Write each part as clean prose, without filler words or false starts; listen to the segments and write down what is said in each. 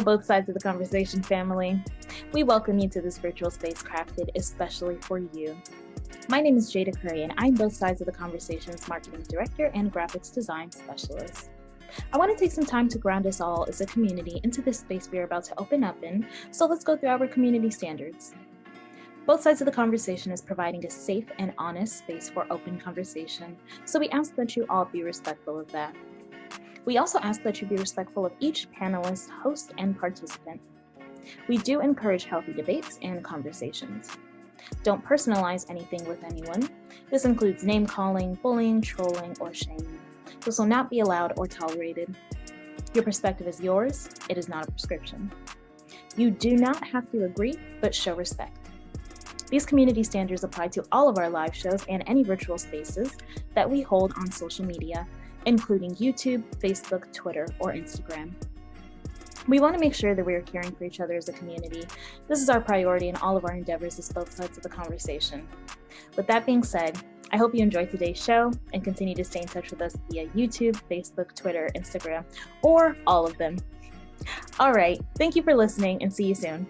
both sides of the conversation, family. We welcome you to this virtual space crafted especially for you. My name is Jada Curry, and I'm both sides of the conversation's marketing director and graphics design specialist. I want to take some time to ground us all as a community into this space we are about to open up in, so let's go through our community standards. Both sides of the conversation is providing a safe and honest space for open conversation, so we ask that you all be respectful of that. We also ask that you be respectful of each panelist, host, and participant. We do encourage healthy debates and conversations. Don't personalize anything with anyone. This includes name-calling, bullying, trolling, or shaming. This will not be allowed or tolerated. Your perspective is yours. It is not a prescription. You do not have to agree, but show respect. These community standards apply to all of our live shows and any virtual spaces that we hold on social media, including YouTube, Facebook, Twitter, or Instagram. We want to make sure that we are caring for each other as a community. This is our priority in all of our endeavors as both sides of the conversation. With that being said, I hope you enjoyed today's show and continue to stay in touch with us via YouTube, Facebook, Twitter, Instagram, or all of them. All right, thank you for listening and see you soon.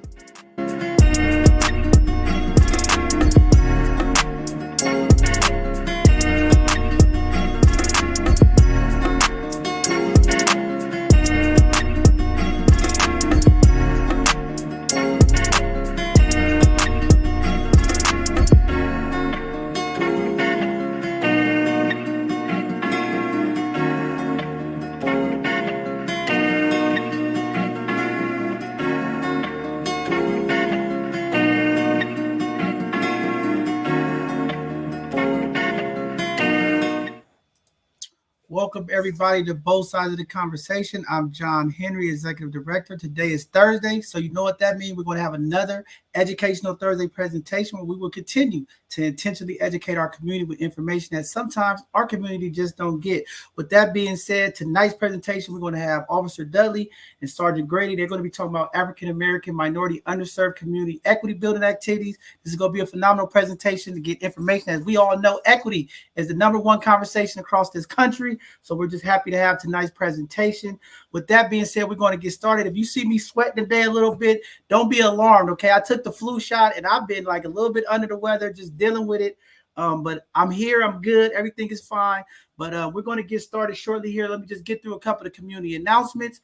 Welcome everybody to both sides of the conversation. I'm John Henry, Executive Director. Today is Thursday, so you know what that means. We're going to have another Educational Thursday presentation where we will continue to intentionally educate our community with information that sometimes our community just don't get. With that being said, tonight's presentation, we're going to have Officer Dudley and Sergeant Grady. They're going to be talking about African American, minority, underserved community equity building activities. This is going to be a phenomenal presentation to get information. As we all know, equity is the number one conversation across this country. So we're just happy to have tonight's presentation. With that being said, we're going to get started. If you see me sweating today a little bit, don't be alarmed, okay? I took the flu shot and I've been like a little bit under the weather, just dealing with it. But I'm here. I'm good. Everything is fine. But we're going to get started shortly here. Let me just get through a couple of community announcements.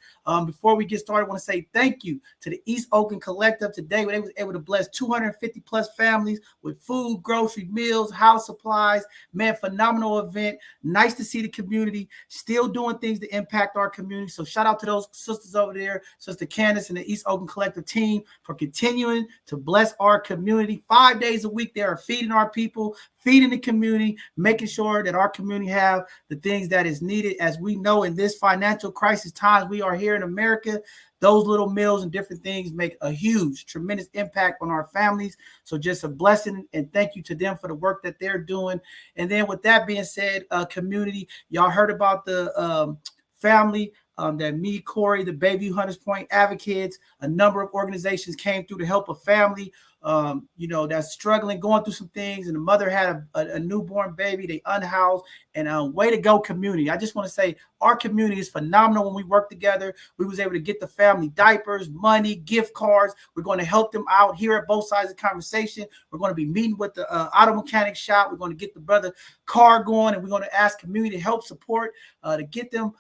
Before we get started, I want to say thank you to the East Oakland Collective. Today, they was able to bless 250 plus families with food, grocery, meals, house supplies. Man, phenomenal event. Nice to see the community still doing things to impact our community. So shout out to those sisters over there, Sister Candace and the East Oakland Collective team for continuing to bless our community. 5 days a week, they are feeding our people, feeding the community, making sure that our community have the things that is needed. As we know, in this financial crisis times we are here in America, those little meals and different things make a huge, tremendous impact on our families. So just a blessing and thank you to them for the work that they're doing. And then with that being said, community, y'all heard about the family that me, Corey, the Bayview Hunters Point Advocates, a number of organizations came through to help a family that's struggling, going through some things, and the mother had a newborn baby. They unhoused, and way to go, community. I just want to say our community is phenomenal. When we work together, we was able to get the family diapers, money, gift cards. We're going to help them out here at both sides of the conversation. We're going to be meeting with the auto mechanic shop. We're going to get the brother car going, and we're going to ask community to help support to get them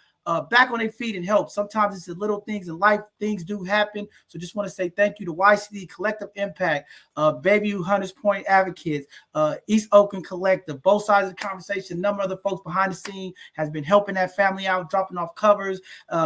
back on their feet and help. Sometimes it's the little things in life. Things do happen. So just want to say thank you to YCD, Collective Impact, Bayview Hunters Point Advocates, East Oakland Collective, both sides of the conversation. A number of other folks behind the scene has been helping that family out, dropping off covers,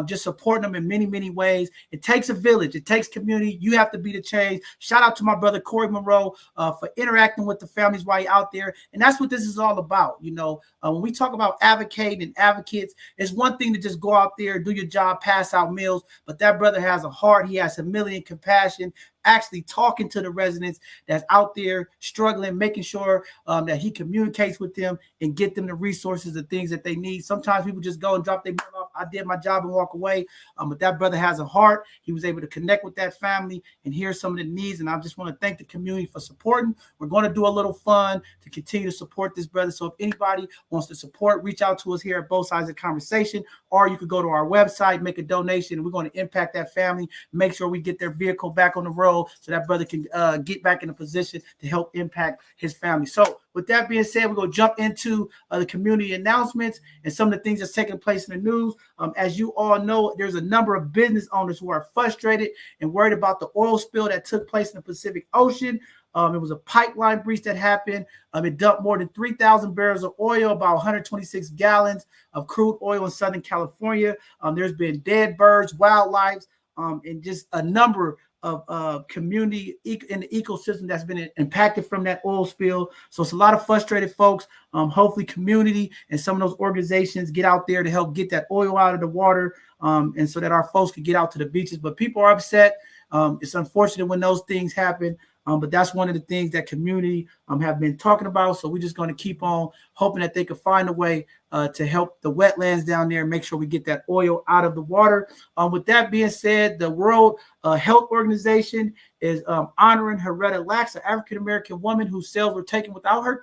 just supporting them in many, many ways. It takes a village. It takes community. You have to be the change. Shout out to my brother, Corey Monroe, for interacting with the families while you're out there. And that's what this is all about. When we talk about advocating and advocates, it's one thing to just go out there, do your job, pass out meals. But that brother has a heart. He has humility and compassion, actually talking to the residents that's out there struggling, making sure that he communicates with them and get them the resources, the things that they need. Sometimes people just go and drop their mail off I did my job and walk away. But that brother has a heart. He was able to connect with that family and hear some of the needs. And I just want to thank the community for supporting. We're going to do a little fun to continue to support this brother. So if anybody wants to support, reach out to us here at Both Sides of the Conversation, or you could go to our website, make a donation, and we're going to impact that family, make sure we get their vehicle back on the road so that brother can get back in a position to help impact his family. So with that being said, we're going to jump into the community announcements and some of the things that's taking place in the news. As you all know, there's a number of business owners who are frustrated and worried about the oil spill that took place in the Pacific Ocean. It was a pipeline breach that happened. It dumped more than 3,000 barrels of oil, about 126 gallons of crude oil in Southern California. There's been dead birds, wildlife, and just a number of community in the ecosystem that's been impacted from that oil spill. So it's a lot of frustrated folks. Hopefully community and some of those organizations get out there to help get that oil out of the water, and so that our folks can get out to the beaches. But people are upset. It's unfortunate when those things happen. But that's one of the things that community have been talking about. So we're just going to keep on hoping that they can find a way to help the wetlands down there and make sure we get that oil out of the water. With that being said, the World Health Organization is honoring Heretta Lacks, an African-American woman whose cells were taken without her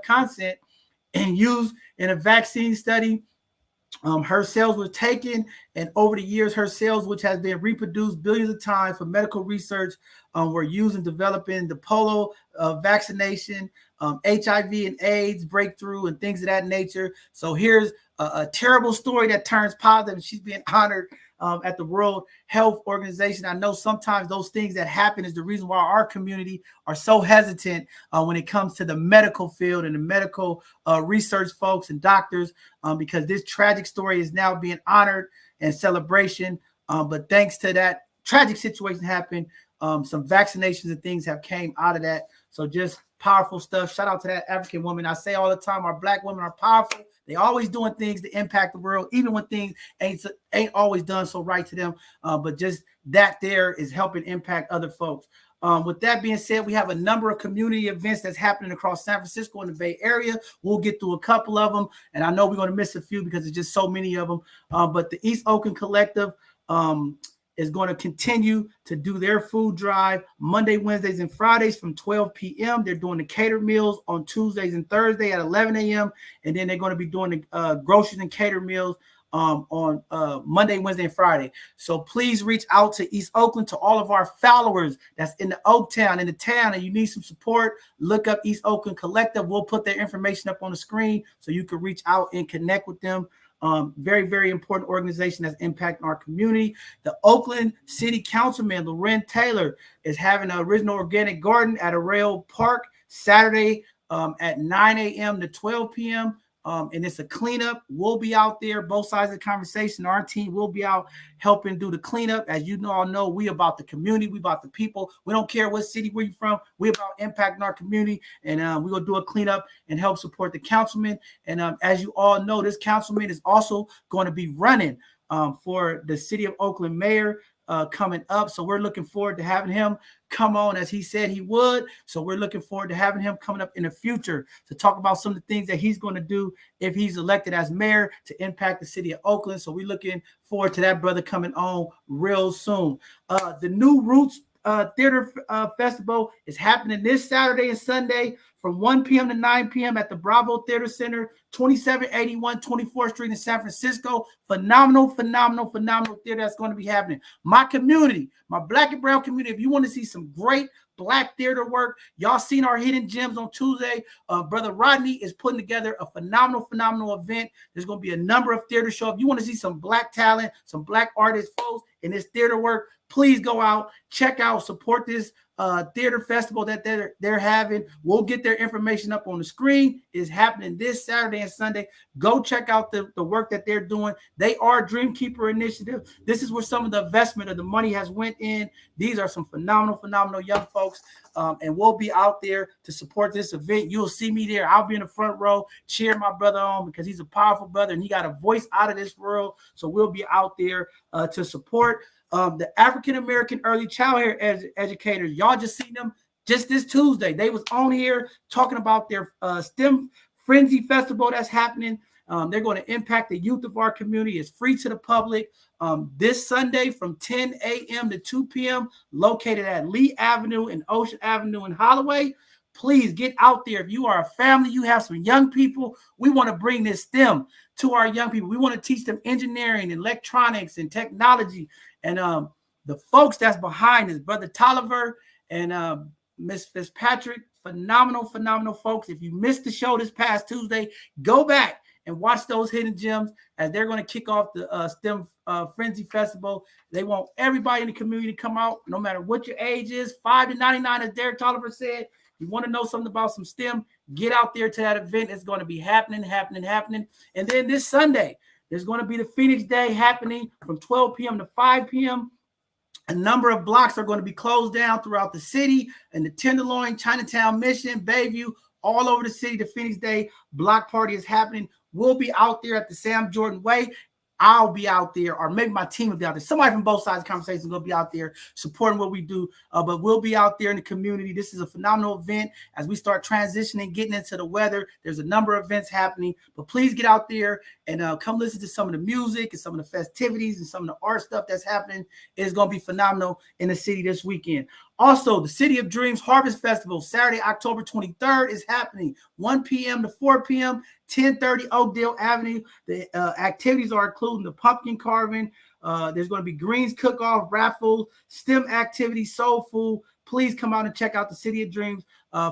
consent and used in a vaccine study. Her cells were taken, and over the years, her cells, which has been reproduced billions of times for medical research, were used in developing the polio vaccination, HIV and AIDS breakthrough, and things of that nature. So here's a terrible story that turns positive, and she's being honored at the World Health Organization. I know sometimes those things that happen is the reason why our community are so hesitant when it comes to the medical field and the medical research folks and doctors, because this tragic story is now being honored and celebration. But thanks to that tragic situation happened, some vaccinations and things have came out of that. So just powerful stuff. Shout out to that African woman. I say all the time, our Black women are powerful. They always doing things to impact the world, even when things ain't always done so right to them. But just that there is helping impact other folks. With that being said, we have a number of community events that's happening across San Francisco and the Bay Area. We'll get through a couple of them, and I know we're going to miss a few because there's just so many of them. But the East Oakland Collective is going to continue to do their food drive Monday, Wednesdays, and Fridays from 12 p.m. They're doing the catered meals on Tuesdays and Thursdays at 11 a.m. And then they're going to be doing the groceries and catered meals on Monday, Wednesday, and Friday. So please reach out to East Oakland, to all of our followers that's in the Oaktown, in the town, and you need some support. Look up East Oakland Collective. We'll put their information up on the screen so you can reach out and connect with them. Very, very important organization that's impacting our community. The Oakland City Councilman, Loren Taylor, is having an original organic garden at Arrayal Park Saturday at 9 a.m. to 12 p.m. And it's a cleanup. We'll be out there, both sides of the conversation. Our team will be out helping do the cleanup. As you all know, we about the community. We about the people. We don't care what city where you're from. We about impacting our community. And we're going to do a cleanup and help support the councilman. And as you all know, this councilman is also going to be running for the city of Oakland mayor coming up. So we're looking forward to having him come on as he said he would. So we're looking forward to having him coming up in the future to talk about some of the things that he's going to do if he's elected as mayor to impact the city of Oakland. So we're looking forward to that brother coming on real soon. The New Roots Theater Festival is happening this Saturday and Sunday from 1 p.m. to 9 p.m. at the Bravo Theater Center, 2781 24th Street in San Francisco. Phenomenal theater that's going to be happening. My community, my Black and brown community, if you want to see some great Black theater work, y'all seen our Hidden Gems on Tuesday. Brother Rodney is putting together a phenomenal event. There's going to be a number of theater shows. If you want to see some Black talent, some Black artists, folks, in this theater work, please go out, check out, support this theater festival that they're having. We'll get their information up on the screen. It's happening this Saturday and Sunday. Go check out the work that they're doing. They are Dreamkeeper Initiative. This is where some of the investment of the money has went in. These are some phenomenal young folks, and we'll be out there to support this event. You'll see me there. I'll be in the front row cheering my brother on because he's a powerful brother and he got a voice out of this world. So we'll be out there to support the African-American early childhood educators. Y'all just seen them just this Tuesday. They was on here talking about their STEM Frenzy Festival that's happening They're going to impact the youth of our community. It's free to the public. This Sunday from 10 a.m. to 2 p.m., located at Lee Avenue and Ocean Avenue in Holloway. Please get out there. If you are a family, you have some young people, we want to bring this STEM to our young people. We want to teach them engineering, electronics, and technology. And the folks that's behind is Brother Tolliver and Miss Fitzpatrick. Phenomenal folks. If you missed the show this past Tuesday, go back and watch those hidden gems as they're going to kick off the STEM Frenzy Festival. They want everybody in the community to come out, no matter what your age is, 5 to 99, as Derek Tolliver said. You want to know something about some STEM, get out there to that event. It's going to be happening. And then this Sunday, there's going to be the Phoenix Day happening from 12 p.m. to 5 p.m. A number of blocks are going to be closed down throughout the city, and the Tenderloin, Chinatown, Mission, Bayview, all over the city. The Phoenix Day block party is happening. We'll be out there at the Sam Jordan Way. I'll be out there, or maybe my team will be out there. Somebody from both sides of the conversation will be out there supporting what we do, but we'll be out there in the community. This is a phenomenal event as we start transitioning, getting into the weather. There's a number of events happening, but please get out there and come listen to some of the music and some of the festivities and some of the art stuff that's happening. It's going to be phenomenal in the city this weekend. Also, the City of Dreams Harvest Festival, Saturday, October 23rd, is happening, 1 p.m. to 4 p.m., 1030 Oakdale Avenue. The activities are including the pumpkin carving. There's going to be greens cook-off, raffles, STEM activities, soul food. Please come out and check out the City of Dreams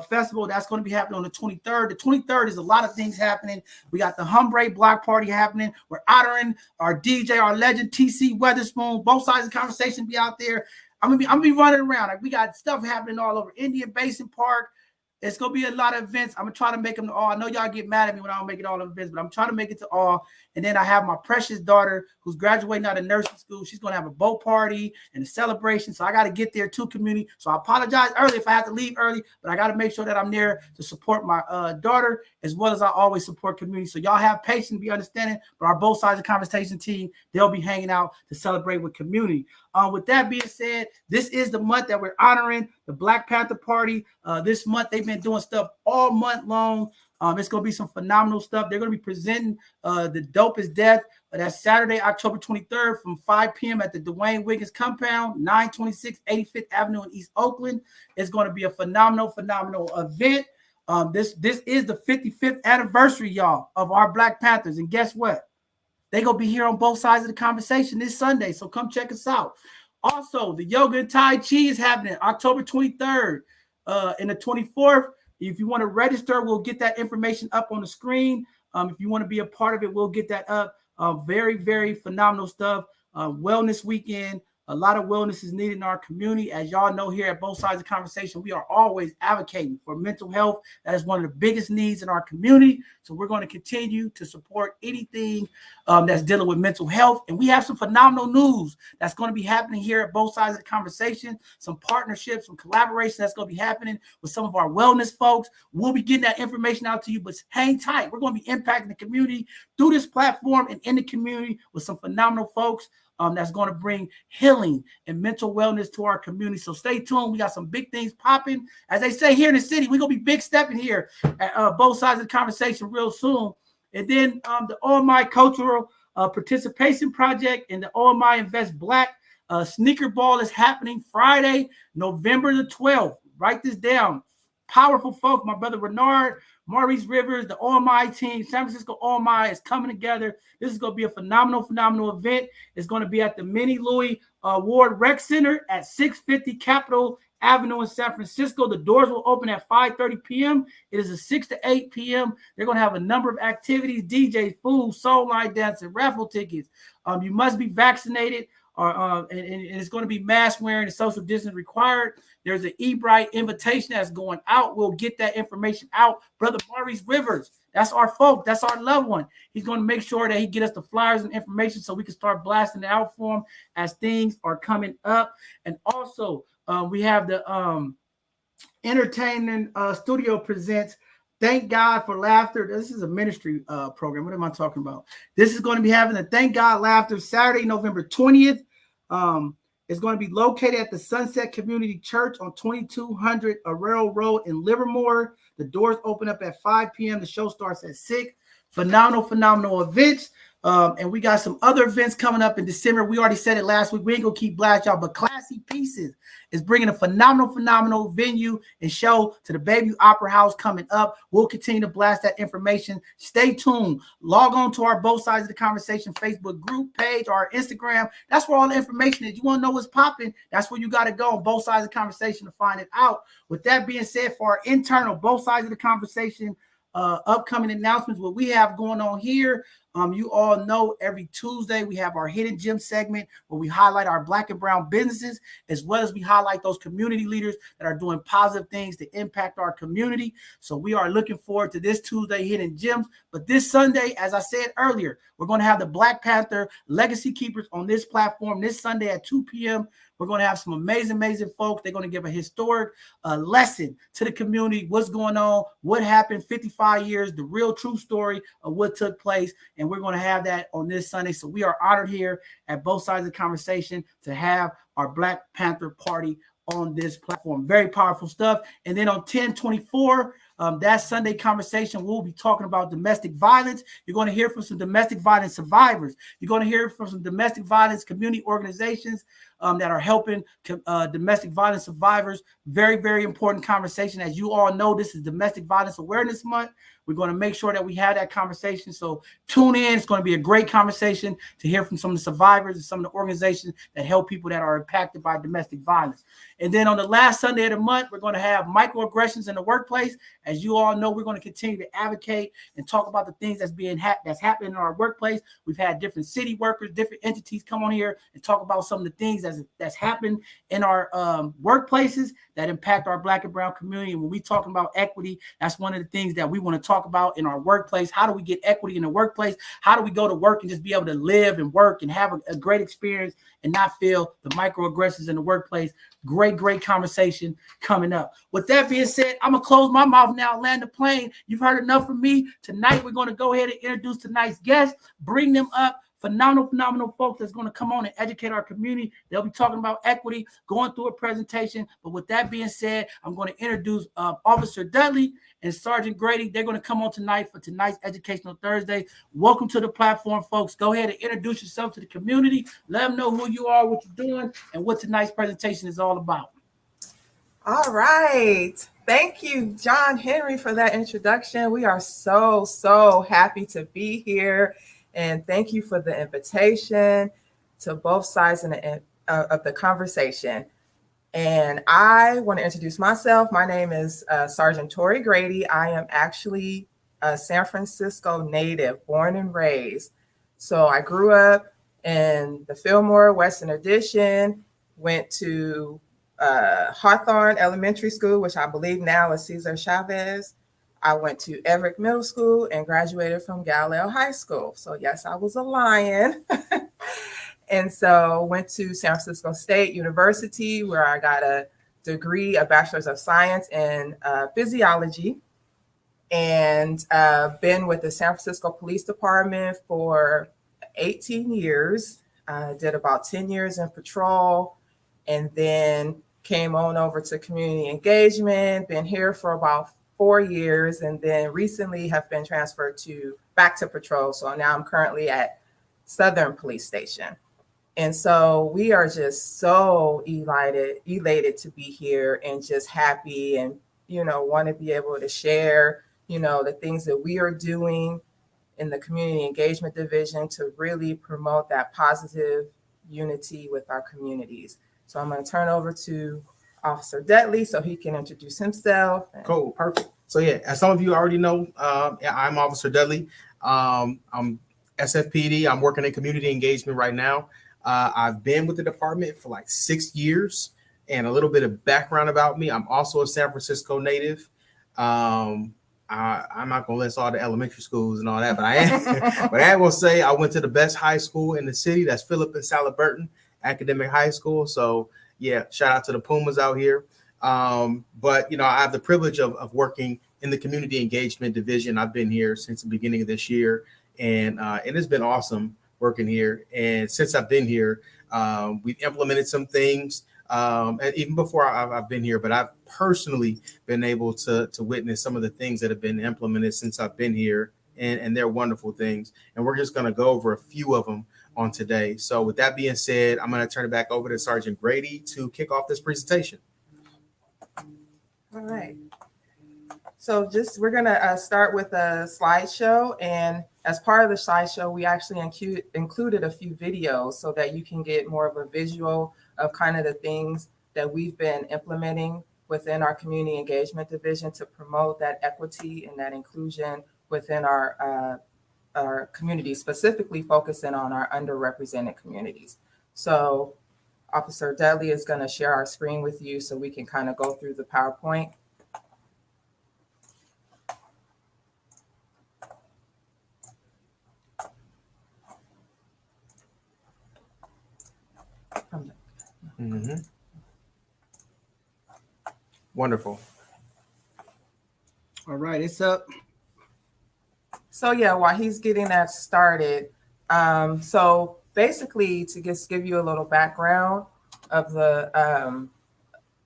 Festival. That's going to be happening on the 23rd. The 23rd is a lot of things happening. We got the Humbre Block Party happening. We're honoring our DJ, our legend, TC Weatherspoon. Both sides of the conversation be out there. I'm gonna be running around. Like, we got stuff happening all over Indian Basin Park. It's gonna be a lot of events. I'm gonna try to make them to all. I know y'all get mad at me when I don't make it all the events, but I'm trying to make it to all. And then I have my precious daughter who's graduating out of nursing school. She's gonna have a boat party and a celebration. So I got to get there to community. So I apologize early if I have to leave early, but I got to make sure that I'm there to support my daughter as well as I always support community. So y'all have patience, be understanding. But our both sides of the conversation team, they'll be hanging out to celebrate with community. With that being said, this is the month that we're honoring the Black Panther Party. This month, they've been doing stuff all month long. It's going to be some phenomenal stuff. They're going to be presenting The Dope is Death. That's Saturday, October 23rd from 5 p.m. at the Dwayne Wiggins Compound, 926 85th Avenue in East Oakland. It's going to be a phenomenal event. This is the 55th anniversary, y'all, of our Black Panthers. And guess what? They're going to be here on both sides of the conversation this Sunday, so come check us out. Also, the Yoga and Tai Chi is happening October 23rd and the 24th. If you want to register, we'll get that information up on the screen. If you want to be a part of it, we'll get that up. Very phenomenal stuff. Wellness weekend. A lot of wellness is needed in our community. As y'all know, here at both sides of the conversation, we are always advocating for mental health. That is one of the biggest needs in our community. So we're going to continue to support anything that's dealing with mental health. And we have some phenomenal news that's going to be happening here at both sides of the conversation. Some partnerships, some collaboration that's going to be happening with some of our wellness folks. We'll be getting that information out to you, but hang tight. We're going to be impacting the community through this platform and in the community with some phenomenal folks. That's going to bring healing and mental wellness to our community. So stay tuned. We got some big things popping. As they say here in the city, we're going to be big stepping here at both sides of the conversation real soon. And then the OMI Cultural Participation Project and the OMI Invest Black Sneaker Ball is happening Friday, November the 12th. Write this down. Powerful folks. My brother Renard, Maurice Rivers, the OMI team, San Francisco OMI is coming together. This is going to be a phenomenal event. It's going to be at the Minnie Louie Ward Rec Center at 650 Capitol Avenue in San Francisco. The doors will open at 5:30 p.m. It is a 6 to 8 p.m. They're going to have a number of activities, DJs, food, soul line dancing, raffle tickets. You must be vaccinated. And it's going to be mask wearing and social distance required. There's an eBright invitation that's going out. We'll get that information out. Brother Maurice Rivers, that's our folk. That's our loved one. He's going to make sure that he get us the flyers and information so we can start blasting it out for him as things are coming up. And also, we have the Entertainment Studio presents Thank God for Laughter. This is a ministry program. What am I talking about? This is going to be having a Thank God Laughter Saturday, November 20th. It's going to be located at the Sunset Community Church on 2200 Arrero Road in Livermore. The doors open up at 5 p.m. The show starts at 6. phenomenal events. And we got some other events coming up in December. We already said it last week. We ain't gonna keep blasting y'all, but Classy Pieces is bringing a phenomenal venue and show to the Bayview Opera House coming up. We'll continue to blast that information. Stay tuned. Log on to our Both Sides of the Conversation Facebook group page or our Instagram. That's where all the information is. You want to know what's popping? That's where you got to go on Both Sides of the Conversation to find it out. With that being said, for our internal Both Sides of the Conversation upcoming announcements, what we have going on here. You all know every Tuesday we have our Hidden Gem segment where we highlight our Black and brown businesses, as well as we highlight those community leaders that are doing positive things to impact our community. So we are looking forward to this Tuesday Hidden Gems. But this Sunday, as I said earlier, we're going to have the Black Panther Legacy Keepers on this platform this Sunday at 2 p.m. We're going to have some amazing folks. They're going to give a historic lesson to the community, what's going on, what happened 55 years, the real true story of what took place. And we're going to have that on this Sunday. So we are honored here at Both Sides of the Conversation to have our Black Panther Party on this platform. Very powerful stuff. And then on 10/24, that Sunday conversation, we'll be talking about domestic violence. You're going to hear from some domestic violence survivors. You're going to hear from some domestic violence community organizations that are helping domestic violence survivors. Very important conversation. As you all know, this is Domestic Violence Awareness Month. We're going to make sure that we have that conversation. So tune in. It's going to be a great conversation to hear from some of the survivors and some of the organizations that help people that are impacted by domestic violence. And then on the last Sunday of the month, we're going to have microaggressions in the workplace. As you all know, we're going to continue to advocate and talk about the things that's happening in our workplace. We've had different city workers, different entities come on here and talk about some of the things that's happened in our workplaces that impact our Black and brown community. And when we talking about equity, that's one of the things that we want to talk about in our workplace. How do we get equity in the workplace? How do we go to work and just be able to live and work and have a great experience and not feel the microaggressions in the workplace? Great conversation coming up. With that being said, I'm going to close my mouth now, land the plane. You've heard enough from me. Tonight, we're going to go ahead and introduce tonight's guests, bring them up. Phenomenal folks that's going to come on and educate our community. They'll be talking about equity, going through a presentation. But with that being said, I'm going to introduce Officer Dudley and Sergeant Grady. They're going to come on tonight for tonight's Educational Thursday. Welcome to the platform, folks. Go ahead and introduce yourself to the community. Let them know who you are, what you're doing, and what tonight's presentation is all about. All right. Thank you, John Henry, for that introduction. We are so happy to be here. And thank you for the invitation to both sides of the conversation. And I want to introduce myself. My name is Sergeant Tori Grady. I am actually a San Francisco native, born and raised. So I grew up in the Fillmore Western Addition, went to Hawthorne Elementary School, which I believe now is Cesar Chavez. I went to Everett Middle School and graduated from Galileo High School. So yes, I was a lion. And so went to San Francisco State University, where I got a degree, a Bachelor's of Science in physiology, and been with the San Francisco Police Department for 18 years. Did about 10 years in patrol, and then came on over to community engagement, been here for about 4 years, and then recently have been transferred back to patrol. So now I'm currently at Southern Police Station. And so we are just so elated to be here and just happy and, want to be able to share, the things that we are doing in the community engagement division to really promote that positive unity with our communities. So I'm going to turn over to Officer Dudley so he can introduce himself. Cool, perfect. So yeah, as some of you already know, I'm Officer Dudley. I'm SFPD. I'm working in community engagement right now. I've been with the department for like 6 years, and a little bit of background about me. I'm also a San Francisco native. I'm not gonna list all the elementary schools and all that, but I am. But I will say I went to the best high school in the city. That's Philip and Salaberton Academic High School. So yeah, shout out to the Pumas out here. But I have the privilege of working in the community engagement division. I've been here since the beginning of this year, and it has been awesome working here. And since I've been here, we've implemented some things, and even before I've been here, but I've personally been able to witness some of the things that have been implemented since I've been here and they're wonderful things. And we're just going to go over a few of them on today. So with that being said, I'm going to turn it back over to Sergeant Grady to kick off this presentation. All right. So we're going to start with a slideshow. And as part of the slideshow, we actually included a few videos so that you can get more of a visual of kind of the things that we've been implementing within our community engagement division to promote that equity and that inclusion within our community, specifically focusing on our underrepresented communities. So Officer Dudley is going to share our screen with you so we can kind of go through the PowerPoint. Mm-hmm. Wonderful. All right, it's up. So yeah, while he's getting that started, so basically to just give you a little background of the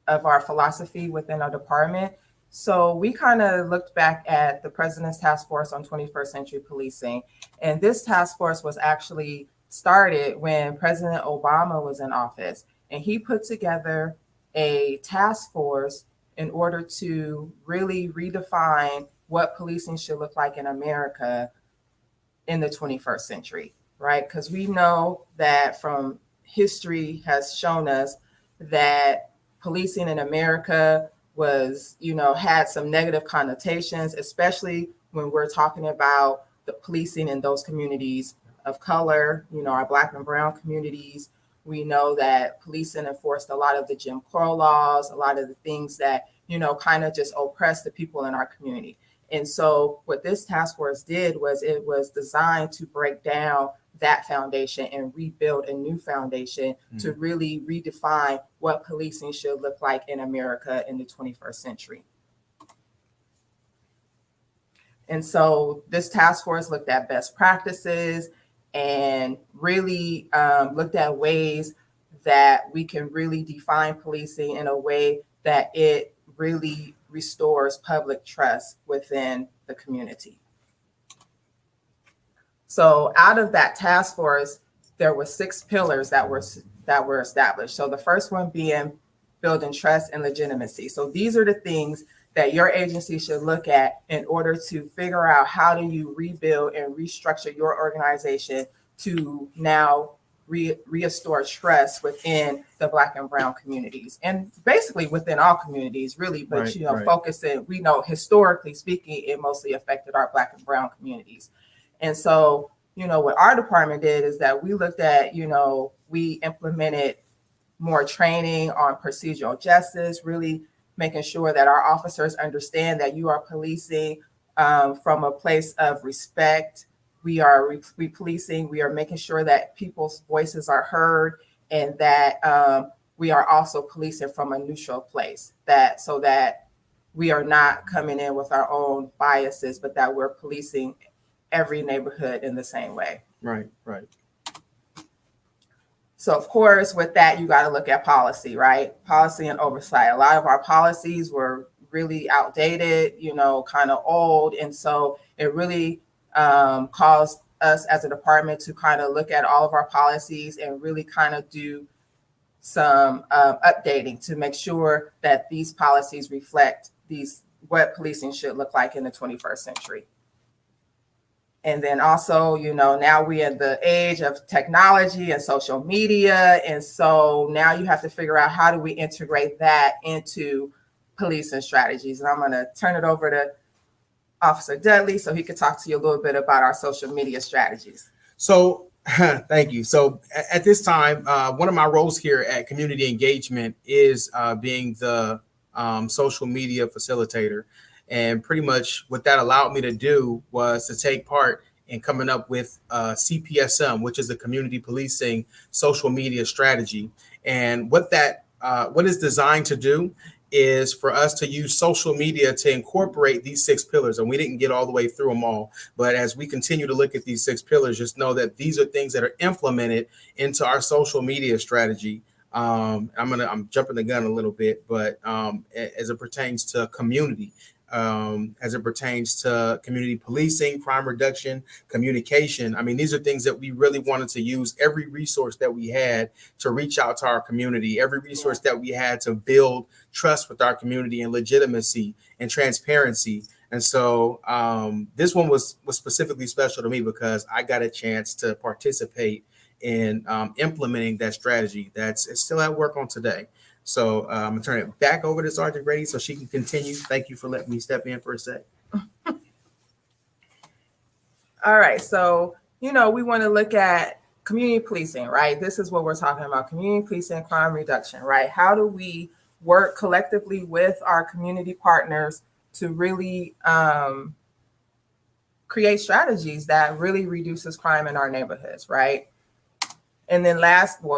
of our philosophy within our department. So we kind of looked back at the President's Task Force on 21st Century Policing, and this task force was actually started when President Obama was in office, and he put together a task force in order to really redefine what policing should look like in America in the 21st century, right? Because we know that from history has shown us that policing in America was, had some negative connotations, especially when we're talking about the policing in those communities of color, our Black and brown communities. We know that policing enforced a lot of the Jim Crow laws, a lot of the things that, kind of just oppress the people in our community. And so what this task force did was it was designed to break down that foundation and rebuild a new foundation to really redefine what policing should look like in America in the 21st century. And so this task force looked at best practices and really looked at ways that we can really define policing in a way that it really restores public trust within the community. So out of that task force, there were 6 pillars that were established. So the first one being building trust and legitimacy. So these are the things that your agency should look at in order to figure out how do you rebuild and restructure your organization to now restore trust within the Black and brown communities, and basically within all communities, really. But focusing, we know historically speaking, it mostly affected our Black and brown communities. And so, what our department did is that we looked at, we implemented more training on procedural justice, really making sure that our officers understand that you are policing from a place of respect. We are policing. We are making sure that people's voices are heard, and that we are also policing from a neutral place. So that we are not coming in with our own biases, but that we're policing every neighborhood in the same way. Right. So of course, with that, you got to look at policy, right? Policy and oversight. A lot of our policies were really outdated, kind of old, and so it really caused us as a department to kind of look at all of our policies and really kind of do some updating to make sure that these policies reflect what policing should look like in the 21st century. And then also, now we're in the age of technology and social media. And so now you have to figure out how do we integrate that into policing strategies. And I'm going to turn it over to Officer Dudley so he could talk to you a little bit about our social media strategies. So thank you. So at this time, one of my roles here at Community Engagement is being the social media facilitator. And pretty much what that allowed me to do was to take part in coming up with CPSM, which is a community policing social media strategy. And what is designed to do is for us to use social media to incorporate these 6 pillars. And we didn't get all the way through them all. But as we continue to look at these 6 pillars, just know that these are things that are implemented into our social media strategy. I'm jumping the gun a little bit, but as it pertains to community, as it pertains to community policing, crime reduction, communication. I mean, these are things that we really wanted to use every resource that we had to reach out to our community, every resource that we had to build trust with our community and legitimacy and transparency. And so this one was specifically special to me because I got a chance to participate in implementing that strategy it's still at work on today. So I'm gonna turn it back over to Sergeant Grady so she can continue. Thank you for letting me step in for a sec. All right, so we want to look at community policing, right? This is what we're talking about: community policing, crime reduction, right? How do we work collectively with our community partners to really create strategies that really reduces crime in our neighborhoods, right? And then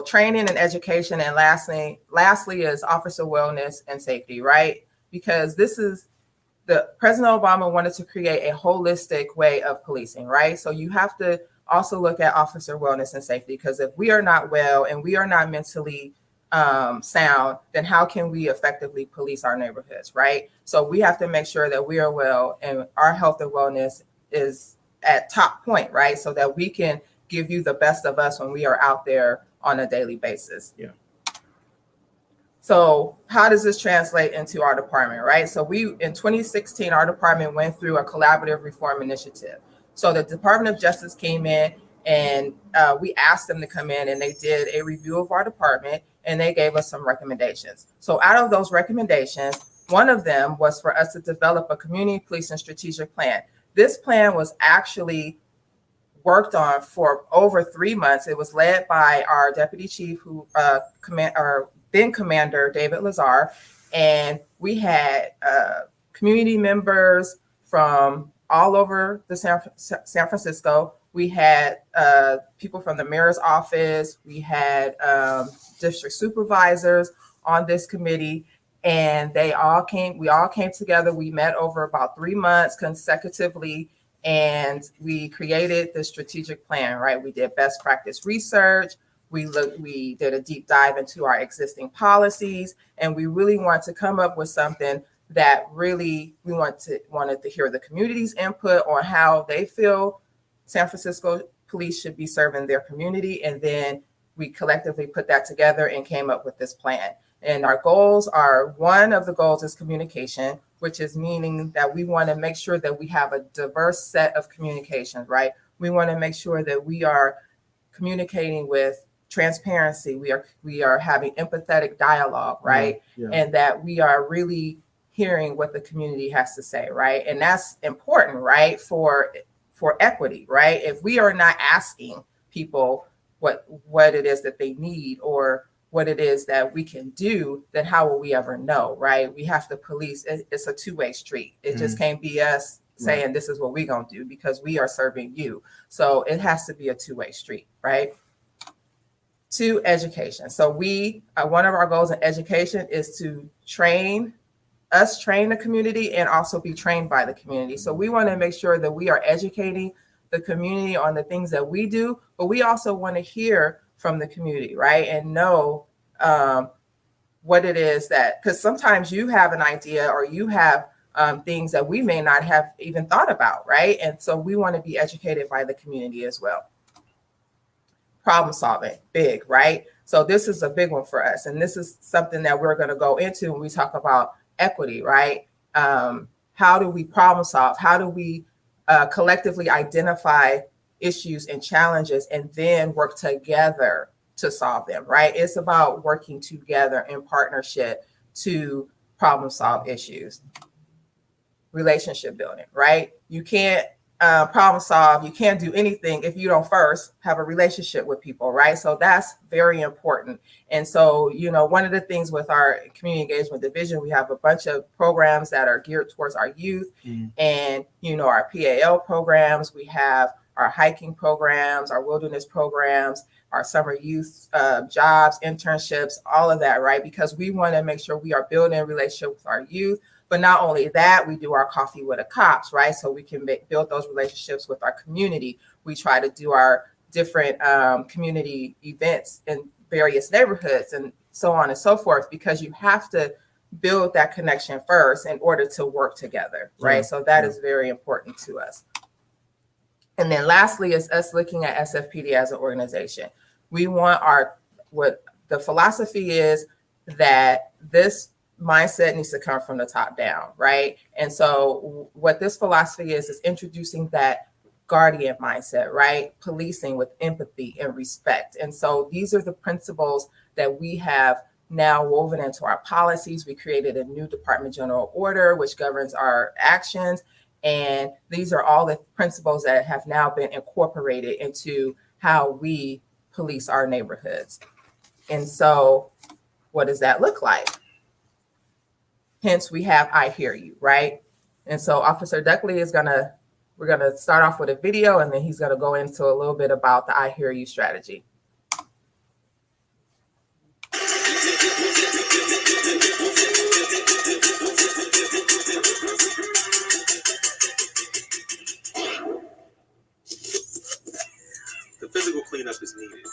training and education, and lastly is officer wellness and safety, right? Because President Obama wanted to create a holistic way of policing, right? So you have to also look at officer wellness and safety, because if we are not well and we are not mentally sound, then how can we effectively police our neighborhoods, right? So we have to make sure that we are well and our health and wellness is at top point, right? So that we can give you the best of us when we are out there on a daily basis. Yeah. So how does this translate into our department, right? So in 2016, our department went through a collaborative reform initiative. So the Department of Justice came in and we asked them to come in, and they did a review of our department and they gave us some recommendations. So out of those recommendations, one of them was for us to develop a community policing strategic plan. This plan was actually worked on for over 3 months. It was led by our deputy chief, our then commander, David Lazar, and we had community members from all over the San Francisco. We had people from the mayor's office. We had district supervisors on this committee, and we all came together. We met over about 3 months consecutively, and we created the strategic plan, right? We did best practice research. We did a deep dive into our existing policies, and we really want to come up with something that really we wanted to hear the community's input on how they feel San Francisco police should be serving their community. And then we collectively put that together and came up with this plan. And our goals are, one of the goals is communication, which is meaning that we want to make sure that we have a diverse set of communications, right? We want to make sure that we are communicating with transparency. We are having empathetic dialogue, right? Yeah. And that we are really hearing what the community has to say, right? And that's important, right? For equity, right? If we are not asking people what it is that they need or what it is that we can do, then how will we ever know, right? We have to police. It's a two-way street. It just can't be us saying this is what we're going to do, because we are serving you. So it has to be a two-way street, right? To education. So one of our goals in education is to train the community and also be trained by the community. So we want to make sure that we are educating the community on the things that we do, but we also want to hear from the community, right? And know what it is because sometimes you have an idea or you have things that we may not have even thought about, right? And so we want to be educated by the community as well. Problem solving, big, right? So this is a big one for us. And this is something that we're going to go into when we talk about equity, right? How do we problem solve? How do we collectively identify issues and challenges and then work together to solve them, right? It's about working together in partnership to problem solve issues. Relationship building, right? You can't problem solve, you can't do anything if you don't first have a relationship with people, right? So that's very important. And so, one of the things with our community engagement division, we have a bunch of programs that are geared towards our youth and, our PAL programs. We have our hiking programs, our wilderness programs, our summer youth jobs, internships, all of that, right? Because we want to make sure we are building a relationship with our youth. But not only that, we do our coffee with the cops, right? So we can build those relationships with our community. We try to do our different community events in various neighborhoods and so on and so forth, because you have to build that connection first in order to work together, right? So that is very important to us. And then lastly is us looking at SFPD as an organization. We want what the philosophy is that this mindset needs to come from the top down, right? And so what this philosophy is introducing that guardian mindset, right? Policing with empathy and respect. And so these are the principles that we have now woven into our policies. We created a new Department General Order, which governs our actions. And these are all the principles that have now been incorporated into how we police our neighborhoods. And so what does that look like? Hence, we have I Hear You, right? And so Officer Dudley we're gonna start off with a video, and then he's gonna go into a little bit about the I Hear You strategy. The physical cleanup is needed.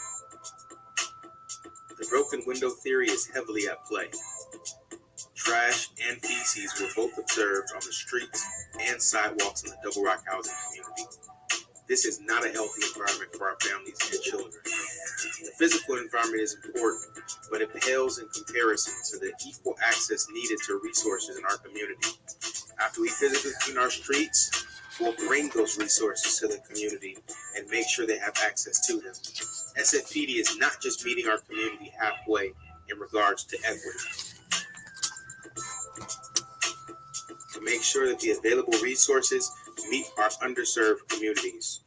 The broken window theory is heavily at play. Trash and feces were both observed on the streets and sidewalks in the Double Rock housing community. This is not a healthy environment for our families and children. The physical environment is important, but it pales in comparison to the equal access needed to resources in our community. After we physically clean our streets, we'll bring those resources to the community and make sure they have access to them. SFPD is not just meeting our community halfway in regards to equity. To make sure that the available resources meet our underserved communities.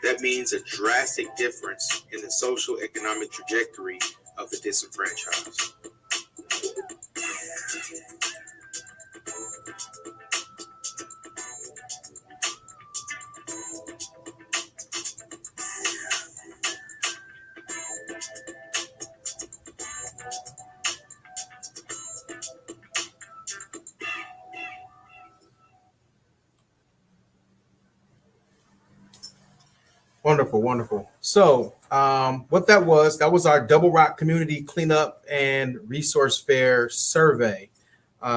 That means a drastic difference in the social economic trajectory of the disenfranchised. Wonderful, wonderful. So what that was our Double Rock Community Cleanup and Resource Fair survey.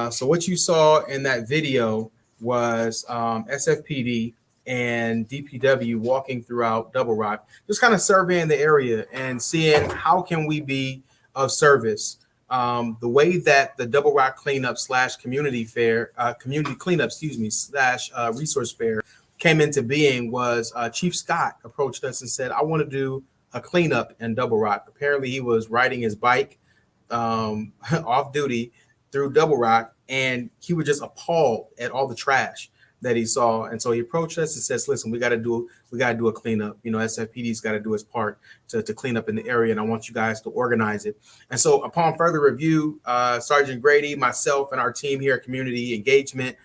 So what you saw in that video was SFPD and DPW walking throughout Double Rock, just kind of surveying the area and seeing how can we be of service. The way that the Double Rock Cleanup / Community Fair, Community Cleanup, / Resource Fair came into being was Chief Scott approached us and said, I want to do a cleanup in Double Rock. Apparently he was riding his bike off duty through Double Rock, and he was just appalled at all the trash that he saw. And so he approached us and says, listen, we got to do a cleanup. You know, SFPD's got to do its part to clean up in the area, and I want you guys to organize it. And so upon further review, Sergeant Grady, myself, and our team here at Community Engagement,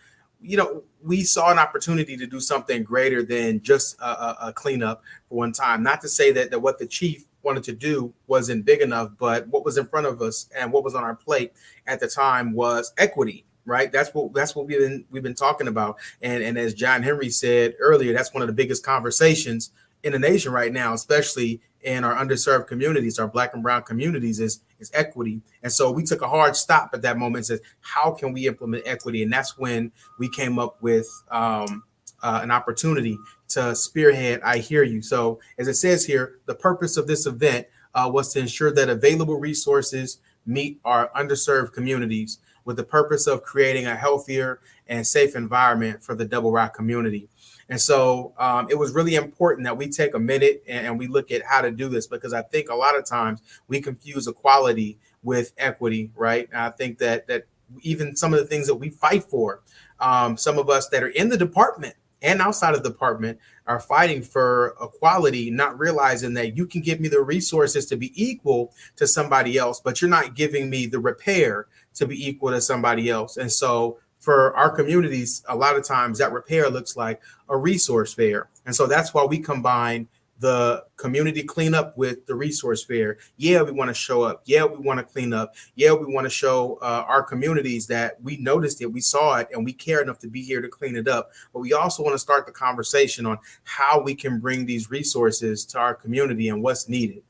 you know, we saw an opportunity to do something greater than just a cleanup for one time. Not to say that what the chief wanted to do wasn't big enough, but what was in front of us and what was on our plate at the time was equity, right? That's what we've been talking about. And as John Henry said earlier, that's one of the biggest conversations in the nation right now, especially in our underserved communities, our Black and Brown communities, is equity. And so we took a hard stop at that moment and said, how can we implement equity? And that's when we came up with an opportunity to spearhead I Hear You. So as it says here, the purpose of this event was to ensure that available resources meet our underserved communities with the purpose of creating a healthier and safe environment for the Double Rock community. And so it was really important that we take a minute and we look at how to do this, because I think a lot of times we confuse equality with equity, right? And I think that even some of the things that we fight for, some of us that are in the department and outside of the department are fighting for equality, not realizing that you can give me the resources to be equal to somebody else, but you're not giving me the repair to be equal to somebody else. And so for our communities, a lot of times that repair looks like a resource fair. And so that's why we combine the community cleanup with the resource fair. Yeah, we want to show up. Yeah, we want to clean up. Yeah, we want to show our communities that we noticed it, we saw it, and we care enough to be here to clean it up. But we also want to start the conversation on how we can bring these resources to our community and what's needed.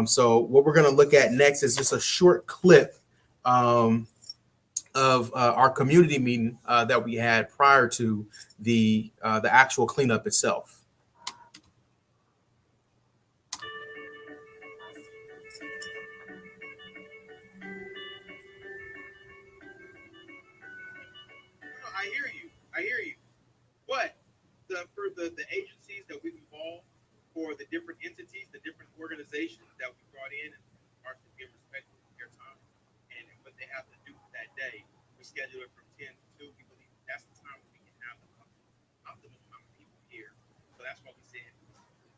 So what we're going to look at next is just a short clip of our community meeting that we had prior to the actual cleanup itself. I hear you. I hear you. But for the agencies that we've involved, for the different entities, the different organizations that we brought in, and are to be respectful of their time and what they have to do that day, we schedule it from 10 to 2. We believe that's the time we can have the optimum amount of people here. So that's why we said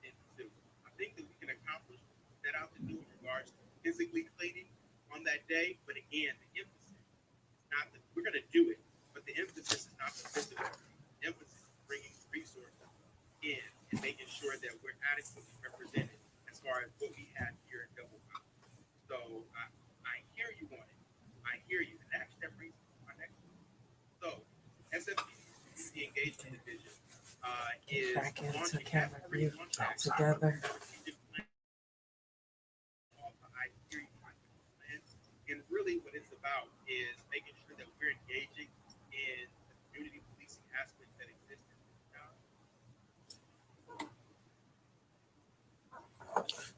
10 to 2. I think that we can accomplish that out to do in regards to physically cleaning on that day. But again, the emphasis is not that we're going to do it, but the emphasis is not the physical. The emphasis is bringing resources in and making sure that we're adequately represented as far as what we have here in Double Rock. So I hear you on it. I hear you. And actually, that brings me to my next one. So SFP's Community Engagement Division is Back into launching camera view together. And really what it's about is making sure that we're engaging in the community policing aspects that exist in the town.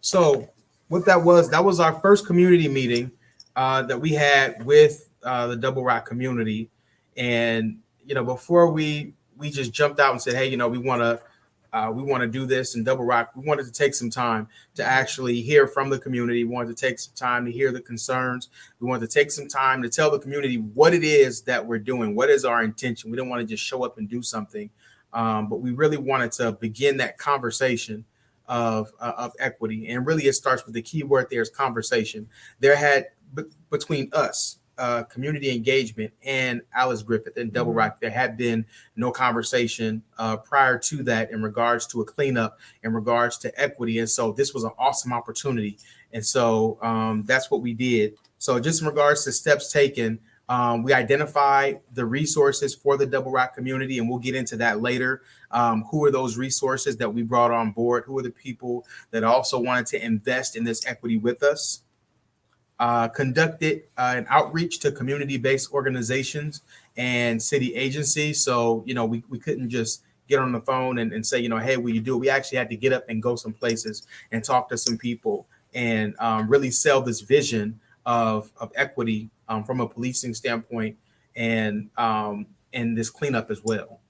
So what that was our first community meeting that we had with the Double Rock community. And, before we just jumped out and said, hey, we want to do this in Double Rock, we wanted to take some time to actually hear from the community. We wanted to take some time to hear the concerns. We wanted to take some time to tell the community what it is that we're doing. What is our intention? We didn't want to just show up and do something, but we really wanted to begin that conversation of equity. And really, it starts with the key word there is conversation. There had between us, community engagement, and Alice Griffith and Double Rock, there had been no conversation prior to that in regards to a cleanup, in regards to equity. And so this was an awesome opportunity. And so that's what we did. So just in regards to steps taken, we identified the resources for the Double Rock community, and we'll get into that later. Who are those resources that we brought on board? Who are the people that also wanted to invest in this equity with us? Conducted an outreach to community-based organizations and city agencies. So, we couldn't just get on the phone and say, hey, will you do it? We actually had to get up and go some places and talk to some people and really sell this vision of equity from a policing standpoint and this cleanup as well.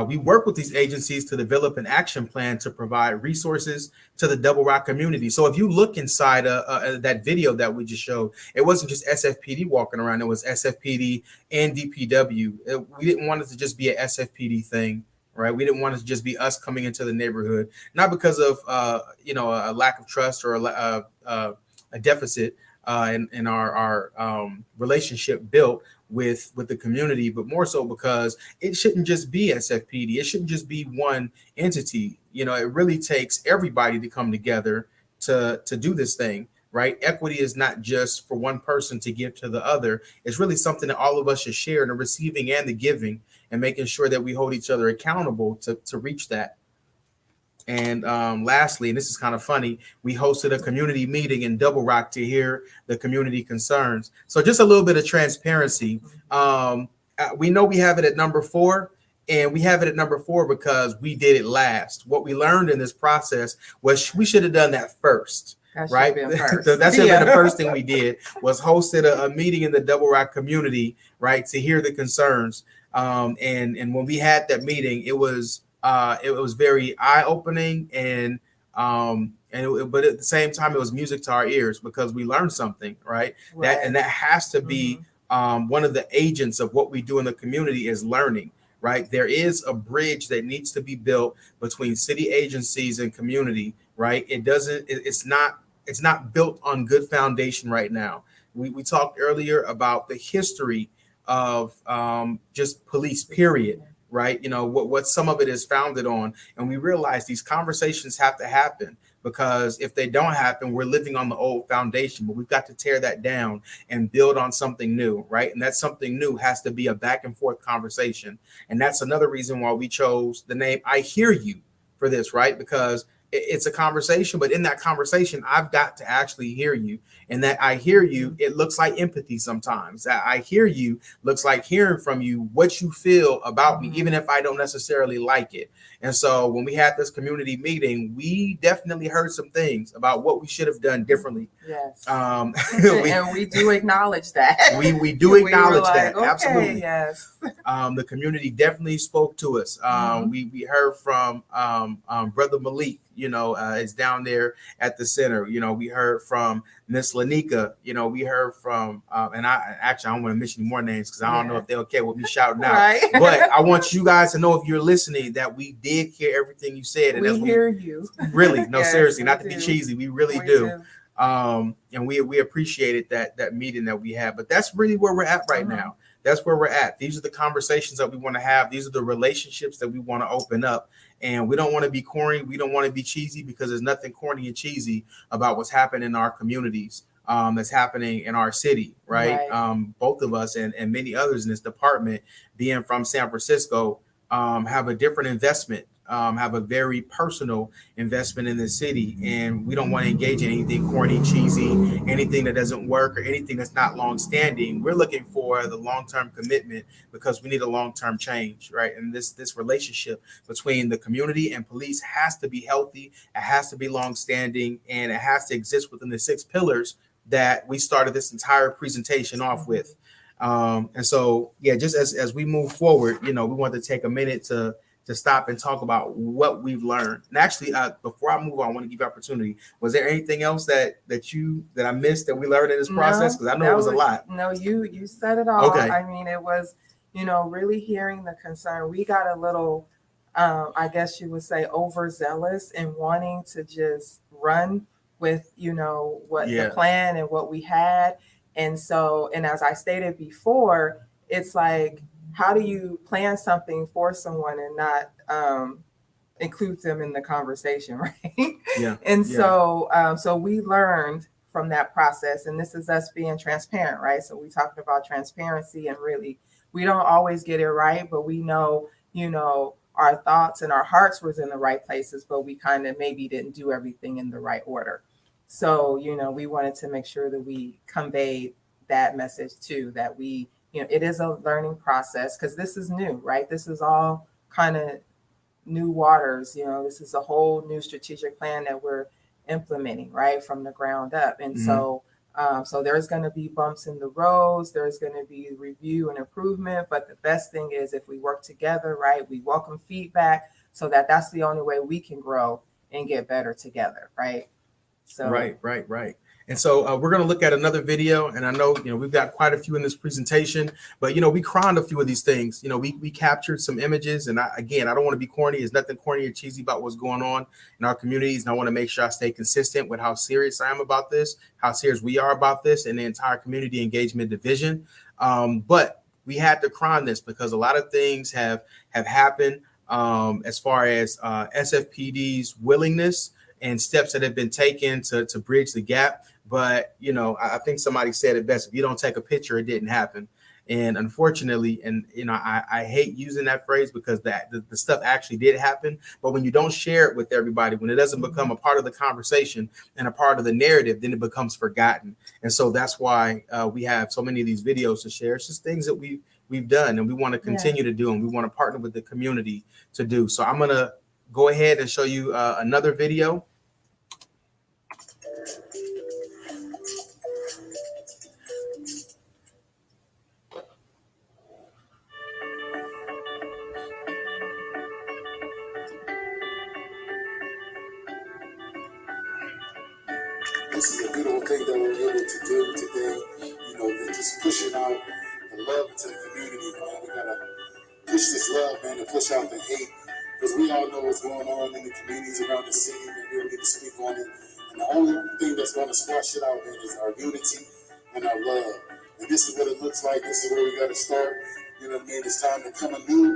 We work with these agencies to develop an action plan to provide resources to the Double Rock community. So if you look inside that video that we just showed, it wasn't just SFPD walking around. It was SFPD and DPW. We didn't want it to just be an SFPD thing, right? We didn't want it to just be us coming into the neighborhood, not because of a lack of trust or a deficit in our relationship built with the community, but more so because it shouldn't just be SFPD. It shouldn't just be one entity. It really takes everybody to come together to do this thing, right? Equity is not just for one person to give to the other. It's really something that all of us should share in the receiving and the giving, and making sure that we hold each other accountable to reach that. And lastly, and this is kind of funny, we hosted a community meeting in Double Rock to hear the community concerns. So just a little bit of transparency. We know we have it at number 4, and we have it at number 4 because we did it last. What we learned in this process was we should have done that first. Right? So that should have been the first thing we did, was hosted a meeting in the Double Rock community, right, to hear the concerns. And when we had that meeting, it was very eye-opening, but at the same time, it was music to our ears because we learned something, right? That has to be one of the agents of what we do in the community is learning, right? There is a bridge that needs to be built between city agencies and community, right? It's not built on good foundation right now. We talked earlier about the history of just police, period. Right, what some of it is founded on, and we realize these conversations have to happen, because if they don't happen, we're living on the old foundation. But we've got to tear that down and build on something new, right? And that something new has to be a back and forth conversation, and that's another reason why we chose the name "I Hear You" for this, right? Because it's a conversation, but in that conversation, I've got to actually hear you. And that I hear you, it looks like empathy sometimes. That I hear you looks like hearing from you what you feel about me, even if I don't necessarily like it. And so when we had this community meeting, we definitely heard some things about what we should have done differently. Yes. And we do acknowledge that. We do acknowledge that. Okay, Absolutely. yes. The community definitely spoke to us. We heard from Brother Malik, is down there at the center. We heard from Miss Lanika. We heard from, and I don't want to mention any more names because I don't know if they're okay with me shouting out. Right. But I want you guys to know, if you're listening, that we did hear everything you said. And we hear you. Really, no, Yes, seriously, not to do. be cheesy, we really do. And we appreciated that meeting that we had. But that's really where we're at right now. That's where we're at. These are the conversations that we want to have. These are the relationships that we want to open up. And we don't want to be corny. We don't want to be cheesy, because there's nothing corny and cheesy about what's happening in our communities, that's happening in our city, right? Both of us and many others in this department, being from San Francisco, have a different investment, have a very personal investment in the city. And we don't want to engage in anything corny, cheesy, anything that doesn't work, or anything that's not long-standing. We're looking for the long-term commitment, because we need a long-term change, right? And this relationship between the community and police has to be healthy, it has to be long-standing, and it has to exist within the 6 pillars that we started this entire presentation off with. And so, just as we move forward, we want to take a minute to stop and talk about what we've learned. And actually, before I move on, I want to give you opportunity. Was there anything else that I missed that we learned in this process? Because I know it was a lot. No, you said it all. Okay. I mean, it was, really hearing the concern. We got a little, I guess you would say, overzealous in wanting to just run with, what the plan and what we had. And so, and as I stated before, it's like, how do you plan something for someone and not include them in the conversation, right? So we learned from that process, and this is us being transparent, right? So we talked about transparency, and really, we don't always get it right, but we know, our thoughts and our hearts was in the right places, but we kind of maybe didn't do everything in the right order. So, we wanted to make sure that we conveyed that message too, that we, it is a learning process, because this is new, right? This is all kind of new waters. This is a whole new strategic plan that we're implementing, right, from the ground up. And so there's going to be bumps in the roads. There's going to be review and improvement. But the best thing is if we work together, right, we welcome feedback, so that's the only way we can grow and get better together, right? So Right. And so we're going to look at another video, and I know, we've got quite a few in this presentation, but, we crowned a few of these things. We captured some images, and I don't want to be corny. There's nothing corny or cheesy about what's going on in our communities. And I want to make sure I stay consistent with how serious I am about this, how serious we are about this, and the entire community engagement division. But we had to crown this because a lot of things have happened as far as SFPD's willingness and steps that have been taken to bridge the gap. But, I think somebody said it best: if you don't take a picture, it didn't happen. And unfortunately, I hate using that phrase, because the stuff actually did happen. But when you don't share it with everybody, when it doesn't become a part of the conversation and a part of the narrative, then it becomes forgotten. And so that's why we have so many of these videos to share. It's just things that we've done, and we want to continue to do, and we want to partner with the community to do. So I'm going to go ahead and show you another video. This is a beautiful thing that we're able to do today. And just pushing out the love into the community, man. We gotta push this love, man, and push out the hate, because we all know what's going on in the communities around the city, and we don't need to speak on it. And the only thing that's going to squash it out, man, is our unity and our love. And this is what it looks like. This is where we got to start. It's time to come anew.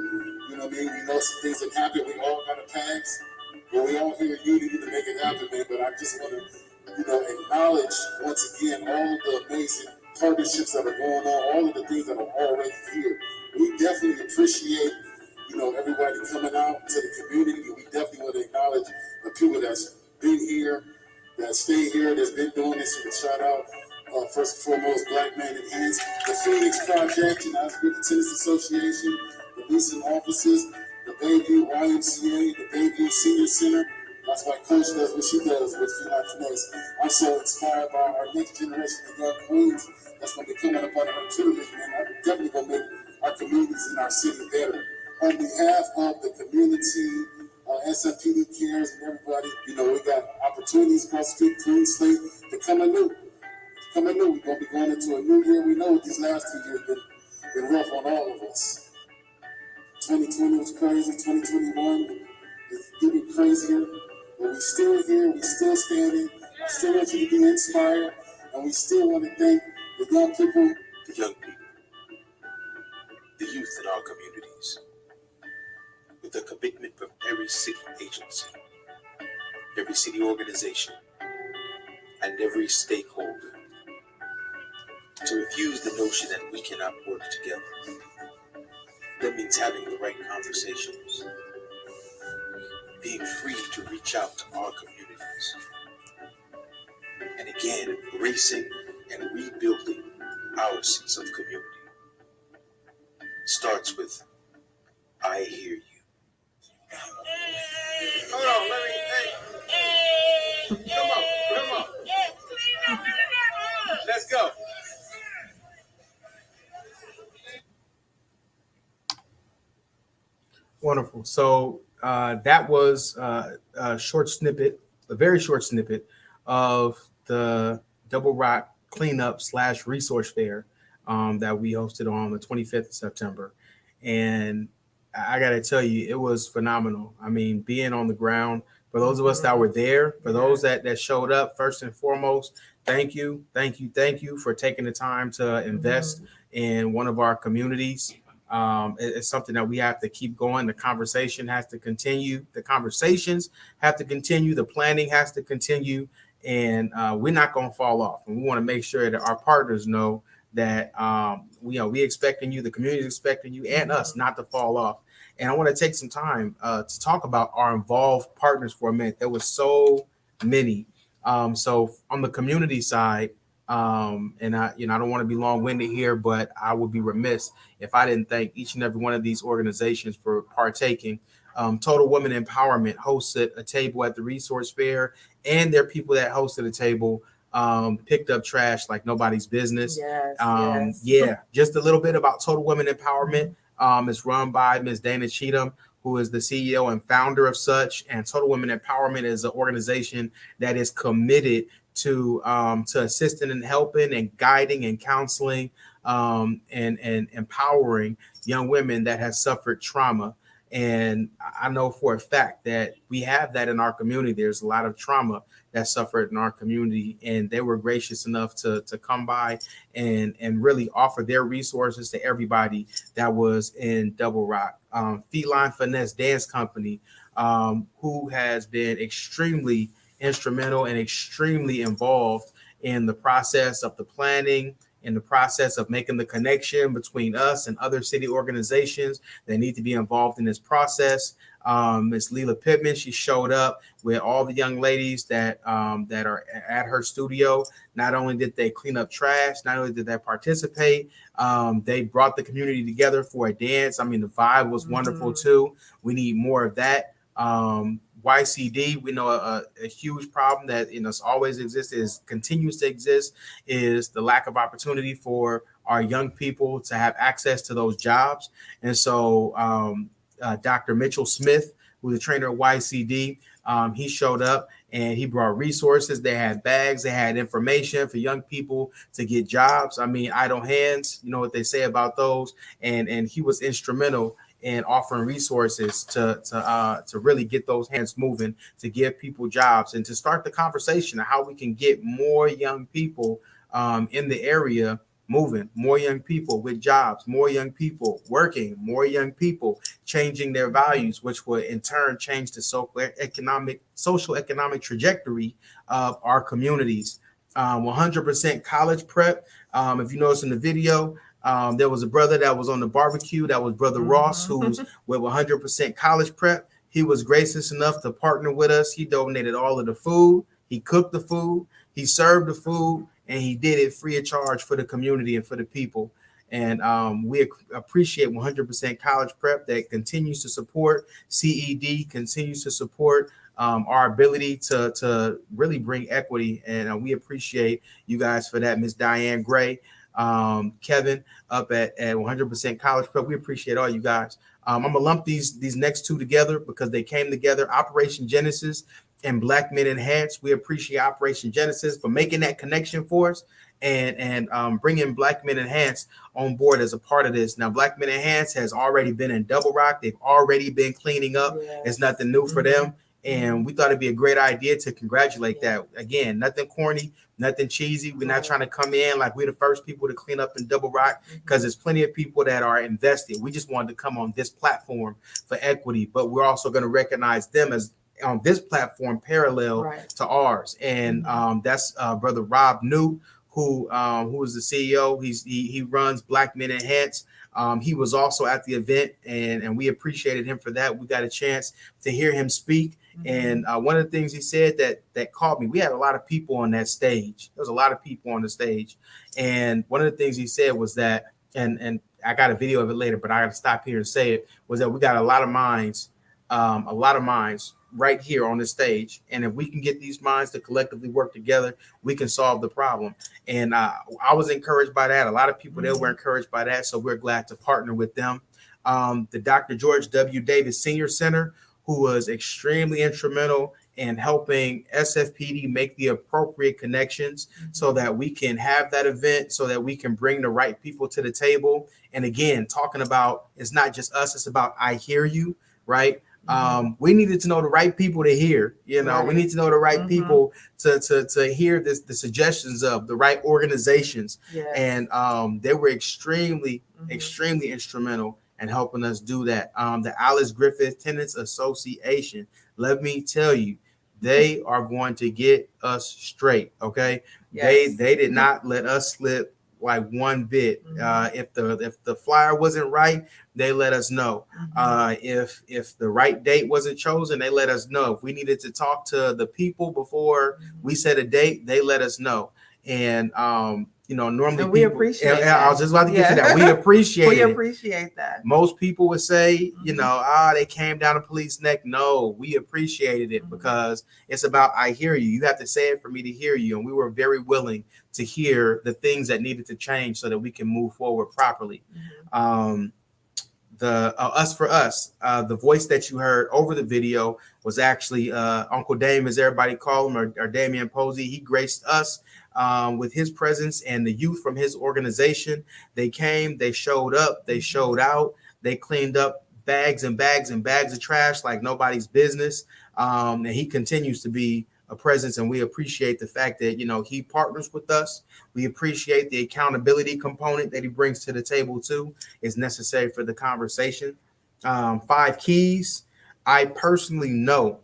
We know some things that happen. We all got a past, but we all here in unity to make it happen, man. But I just want to acknowledge once again all of the amazing partnerships that are going on, all of the things that are already here. We definitely appreciate, everybody coming out to the community. We definitely want to acknowledge the people that's here that's been doing this. You can shout out, first and foremost, Black Man in Hands, the Phoenix Project, and African Tennis Association, the leasing offices, the Bayview YMCA, the Bayview Senior Center. That's why Coach does what she does with Feline Finesse. I'm so inspired by our next generation of young queens that's going to be coming up out of her tutelage, man. I'm definitely going to make our communities in our city better. On behalf of the community, SFPD Cares, and everybody, you know, we got opportunities across the street, clean slate, to come anew. We're going to be going into a new year. We know these last 2 years been rough on all of us. 2020 was crazy. 2021 is even crazier. But we're still here. We're still standing. We still want you to be inspired. And we still want to thank the young people. The young people, the youth in our communities, with a commitment from every city agency, every city organization, and every stakeholder to refuse the notion that we cannot work together. That means having the right conversations, being free to reach out to our communities, and again, embracing and rebuilding our sense of community. Starts with, I hear you. Hold on, let me, hey. Come on. Let's go. Wonderful. So that was a short snippet, a very short snippet of the Double Rock cleanup / resource fair that we hosted on the 25th of September. And I got to tell you, it was phenomenal. I mean, being on the ground, for those of us that were there, for those that showed up, first and foremost, thank you for taking the time to invest in one of our communities. It's something that we have to keep going. The conversation has to continue. The conversations have to continue. The planning has to continue. And we're not going to fall off. And we want to make sure that our partners know that we expecting you, the community is expecting you, and us not to fall off. And I want to take some time to talk about our involved partners for a minute. There was so many. So on the community side, and I don't want to be long-winded here, but I would be remiss if I didn't thank each and every one of these organizations for partaking. Total Women Empowerment hosted a table at the resource fair, and their people that hosted a table picked up trash like nobody's business. Yes. Yeah, just a little bit about Total Women Empowerment. It's run by Ms. Dana Cheatham, who is the CEO and founder of such. And Total Women Empowerment is an organization that is committed to assisting and helping and guiding and counseling and empowering young women that have suffered trauma. And I know for a fact that we have that in our community. There's a lot of trauma that suffered in our community, and they were gracious enough to come by and really offer their resources to everybody that was in Double Rock. Feline Finesse Dance Company, who has been extremely instrumental and extremely involved in the process of the planning, in the process of making the connection between us and other city organizations that need to be involved in this process. Ms. Leela Pittman, she showed up with all the young ladies that are at her studio. Not only did they clean up trash, not only did they participate, they brought the community together for a dance. I mean, the vibe was wonderful too. We need more of that. YCD, we know a huge problem that always exists, continues to exist, is the lack of opportunity for our young people to have access to those jobs. And so Dr. Mitchell Smith, who's the trainer at YCD, he showed up and he brought resources. They had bags, they had information for young people to get jobs. I mean, idle hands, you know what they say about those. And he was instrumental and offering resources to really get those hands moving, to give people jobs and to start the conversation of how we can get more young people in the area moving, more young people with jobs, more young people working, more young people changing their values, which will in turn change the social economic trajectory of our communities. 100% college prep. If you notice in the video, there was a brother that was on the barbecue. That was Brother Ross, who's with 100% college prep. He was gracious enough to partner with us. He donated all of the food. He cooked the food. he served the food and he did it free of charge for the community and for the people. And we appreciate 100% College Prep that continues to support CED, continues to support our ability to really bring equity. And we appreciate you guys for that. Miss Diane Gray, Kevin up at 100% College Prep. We appreciate all you guys. I'm going to lump these next two together because they came together. Operation Genesis and Black Men Enhanced. We appreciate Operation Genesis for making that connection for us and bringing Black Men Enhanced on board as a part of this. Now, Black Men Enhanced has already been in Double Rock. They've already been cleaning up. Yes. It's nothing new for them. And we thought it'd be a great idea to congratulate that. Again, nothing corny, nothing cheesy. We're not trying to come in like we're the first people to clean up in Double Rock, because there's plenty of people that are invested. We just wanted to come on this platform for equity, but we're also going to recognize them as on this platform parallel to ours. And that's Brother Rob New, who is the CEO. He runs Black Men Enhanced. He was also at the event, and we appreciated him for that. We got a chance to hear him speak. And one of the things he said that caught me, we had a lot of people on that stage. There was a lot of people on the stage. And one of the things he said was that, and I got a video of it later, but I got to stop here and say it, was that we got a lot of minds right here on the stage. And if we can get these minds to collectively work together, we can solve the problem. And I was encouraged by that. A lot of people there were encouraged by that. So we're glad to partner with them. The Dr. George W. Davis Senior Center, who was extremely instrumental in helping SFPD make the appropriate connections so that we can have that event, so that we can bring the right people to the table. And again, talking about, it's not just us, it's about I hear you, right? We needed to know the right people to hear, we need to know the right people to hear the suggestions of the right organizations. And they were extremely instrumental in helping us do that. The Alice Griffith Tenants Association, let me tell you, they are going to get us straight. Okay. Yes. They did not let us slip like one bit. If the flyer wasn't right, they let us know. If the right date wasn't chosen, they let us know. If we needed to talk to the people before we set a date, they let us know. And normally we appreciate that. I was just about to get to that. We appreciate that. Most people would say, they came down the police neck. No, we appreciated it because it's about I hear you. You have to say it for me to hear you. And we were very willing to hear the things that needed to change so that we can move forward properly. The Us for Us, the voice that you heard over the video was actually Uncle Dame, as everybody call him, or Damian Posey. He graced us with his presence, and the youth from his organization. They came, they showed up, they showed out, they cleaned up bags and bags and bags of trash like nobody's business. And he continues to be a presence, and we appreciate the fact that he partners with us. We appreciate the accountability component that he brings to the table too. Is necessary for the conversation. 5 keys. I personally know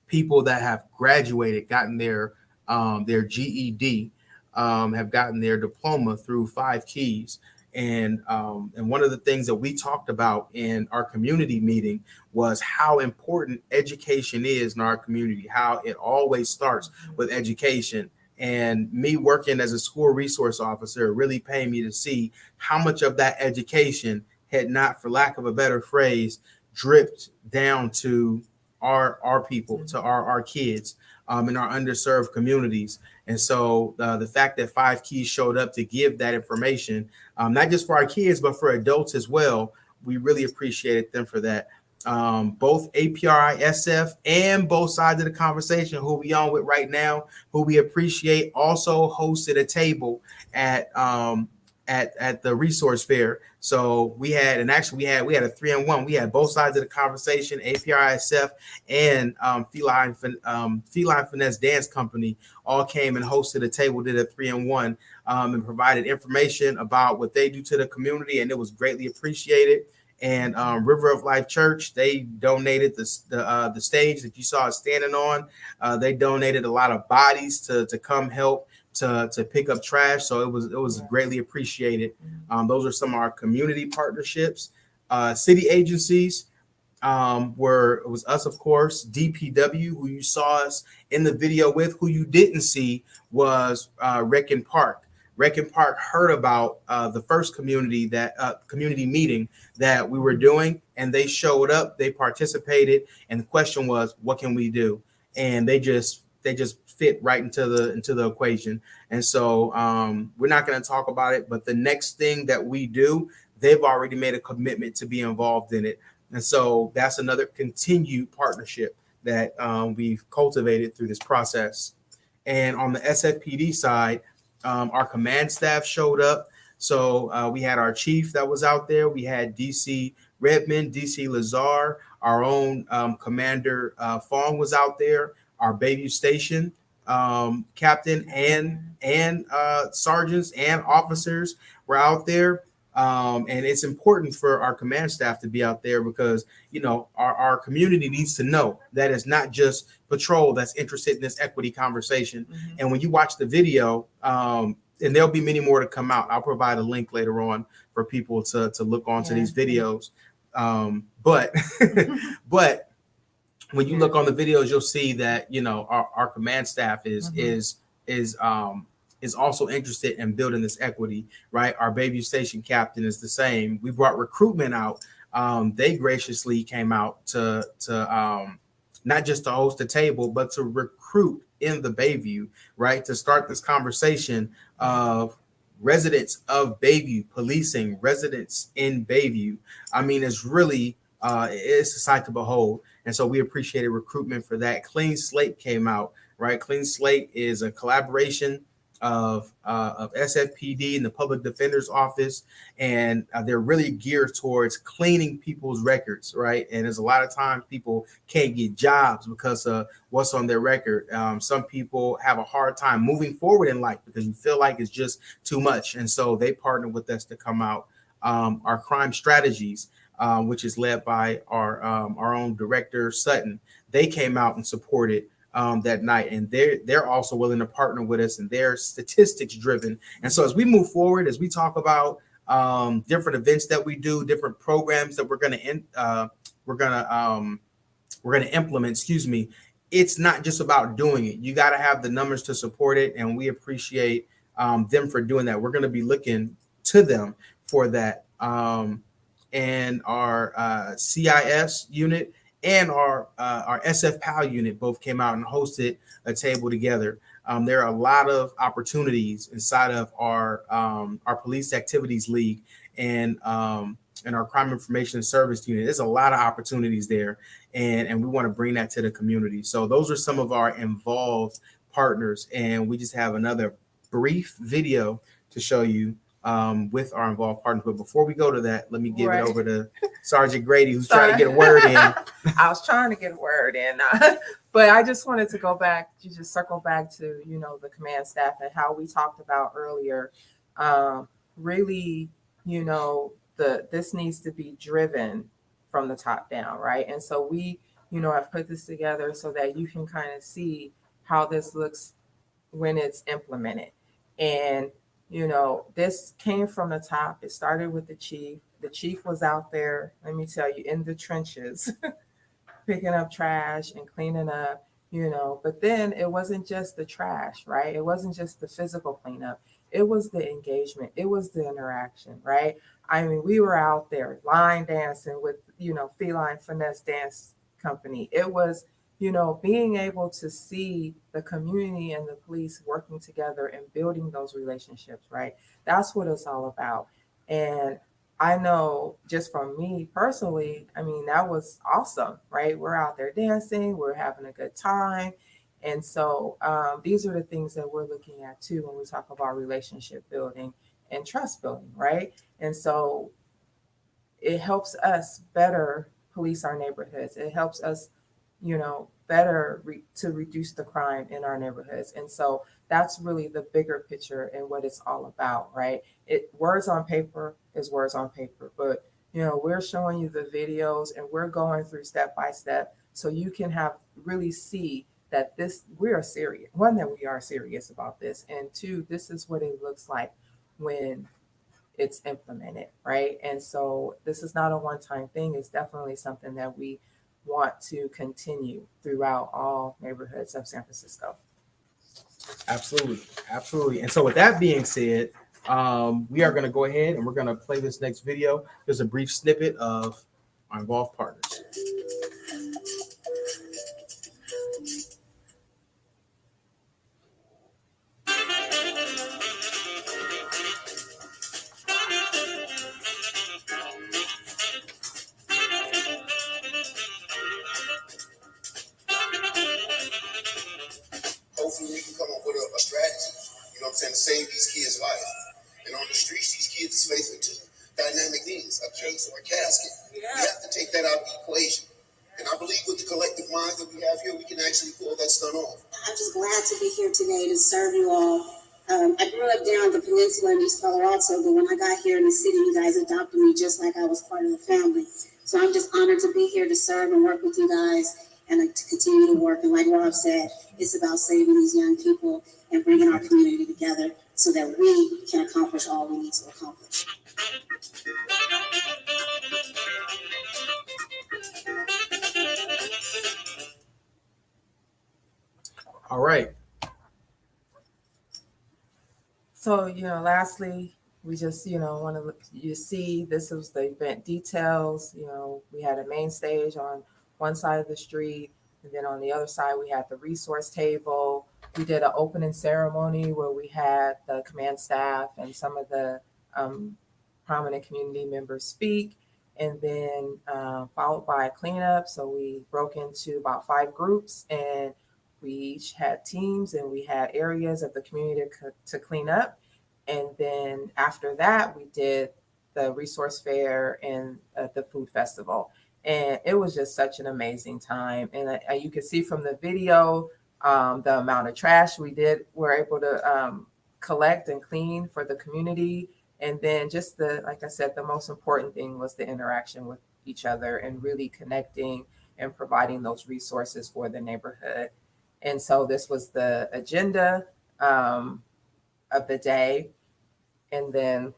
people that have graduated, gotten their GED, have gotten their diploma through 5 keys. And one of the things that we talked about in our community meeting was how important education is in our community, how it always starts with education. And me working as a school resource officer really paid me to see how much of that education had not, for lack of a better phrase, dripped down to our people, to our kids in our underserved communities. And so the fact that 5 Keys showed up to give that information, not just for our kids, but for adults as well, we really appreciated them for that. Both APRI SF and both sides of the conversation, who we on with right now, who we appreciate, also hosted a table at the resource fair. So we had a 3-in-1. We had both sides of the conversation, APRISF and Feline Finesse Dance Company all came and hosted a table, did a 3-in-1, and provided information about what they do to the community, and it was greatly appreciated. And River of Life Church, they donated the stage that you saw us standing on. They donated a lot of bodies to come help to pick up trash. So it was greatly appreciated. Those are some of our community partnerships. City agencies, were it was us, of course, DPW, who you saw us in the video with. Who you didn't see was Reckin Park. Reckin Park heard about the first community meeting that we were doing, and they showed up, they participated, and the question was, what can we do? And they just fit right into the equation. And so we're not going to talk about it, but the next thing that we do, they've already made a commitment to be involved in it. And so that's another continued partnership that we've cultivated through this process. And on the SFPD side, our command staff showed up. So we had our chief that was out there. We had DC Redmond, DC Lazar, our own Commander Fong was out there. Our Bayview Station captain and sergeants and officers were out there. And it's important for our command staff to be out there because, you know, our community needs to know that it's not just patrol that's interested in this equity conversation. Mm-hmm. And when you watch the video, and there'll be many more to come out. I'll provide a link later on for people to look onto these videos. But when you look on the videos, you'll see that, you know, our command staff is also interested in building this equity, right? Our Bayview Station captain is the same. We brought recruitment out. They graciously came out to not just to host a table, but to recruit in the Bayview, right? To start this conversation of residents of Bayview, policing residents in Bayview. I mean, it's really, it's a sight to behold. And so we appreciated recruitment for that. Clean Slate came out, right? Clean Slate is a collaboration of SFPD and the Public Defender's Office, and they're really geared towards cleaning people's records, right? And there's a lot of times people can't get jobs because of what's on their record. Some people have a hard time moving forward in life because you feel like it's just too much, and so they partner with us to come out. Our crime strategies, which is led by our own director Sutton, they came out and supported that night, and they're also willing to partner with us, and they're statistics driven. And so as we move forward, as we talk about different events that we do, different programs that we're going to implement, it's not just about doing it. You got to have the numbers to support it, and we appreciate them for doing that. We're going to be looking to them for that. And our CIS unit and our SF PAL unit both came out and hosted a table together. There are a lot of opportunities inside of our police activities league and our crime information service unit. There's a lot of opportunities there, and we want to bring that to the community. So those are some of our involved partners, and we just have another brief video to show you with our involved partners. But before we go to that, let me give it over to Sergeant Grady, who's trying to get a word in. I was trying to get a word in, but I just wanted to go back, to just circle back to, you know, the command staff and how we talked about earlier. Really, you know, this needs to be driven from the top down, right? And so we, you know, have put this together so that you can kind of see how this looks when it's implemented. And you know, this came from the top. It started with the chief. The chief was out there, let me tell you, in the trenches, picking up trash and cleaning up, you know. But then it wasn't just the trash, right? It wasn't just the physical cleanup. It was the engagement. It was the interaction, right? I mean, we were out there line dancing with, you know, Feline Finesse Dance Company. It was, you know, being able to see the community and the police working together and building those relationships, right? That's what it's all about. And I know just from me personally, I mean, that was awesome, right? We're out there dancing, we're having a good time. And so these are the things that we're looking at too when we talk about relationship building and trust building, right? And so it helps us better police our neighborhoods. It helps us, you know, better to reduce the crime in our neighborhoods. And so that's really the bigger picture and what it's all about, right? Words on paper is words on paper, but, you know, we're showing you the videos and we're going through step by step so you can really see that we are serious. One, that we are serious about this. And two, this is what it looks like when it's implemented, right? And so this is not a one-time thing. It's definitely something that we want to continue throughout all neighborhoods of San Francisco. Absolutely. Absolutely. And so with that being said, we are going to go ahead and we're going to play this next video. There's a brief snippet of our involved partners. Hopefully we can come up with a strategy, you know what I'm saying, to save these kids' life. And on the streets, these kids is facing two dynamic things, a case or a casket. Yeah. We have to take that out of the equation. And I believe with the collective minds that we have here, we can actually pull that stunt off. I'm just glad to be here today to serve you all. I grew up down the peninsula in East Palo Alto, but when I got here in the city, you guys adopted me just like I was part of the family. So I'm just honored to be here to serve and work with you guys and to continue to work. And like Rob said, it's about saving these young people and bringing our community together so that we can accomplish all we need to accomplish. All right. So, lastly, we just, want to you see this was the event details. We had a main stage on one side of the street, and then on the other side, we had the resource table. We did an opening ceremony where we had the command staff and some of the prominent community members speak, and then followed by a cleanup. So we broke into about 5 groups, and we each had teams and we had areas of the community to clean up. And then after that, we did the resource fair and the food festival. And it was just such an amazing time. And you can see from the video, the amount of trash we're able to collect and clean for the community. And then just like I said, the most important thing was the interaction with each other and really connecting and providing those resources for the neighborhood. And so this was the agenda of the day. And then,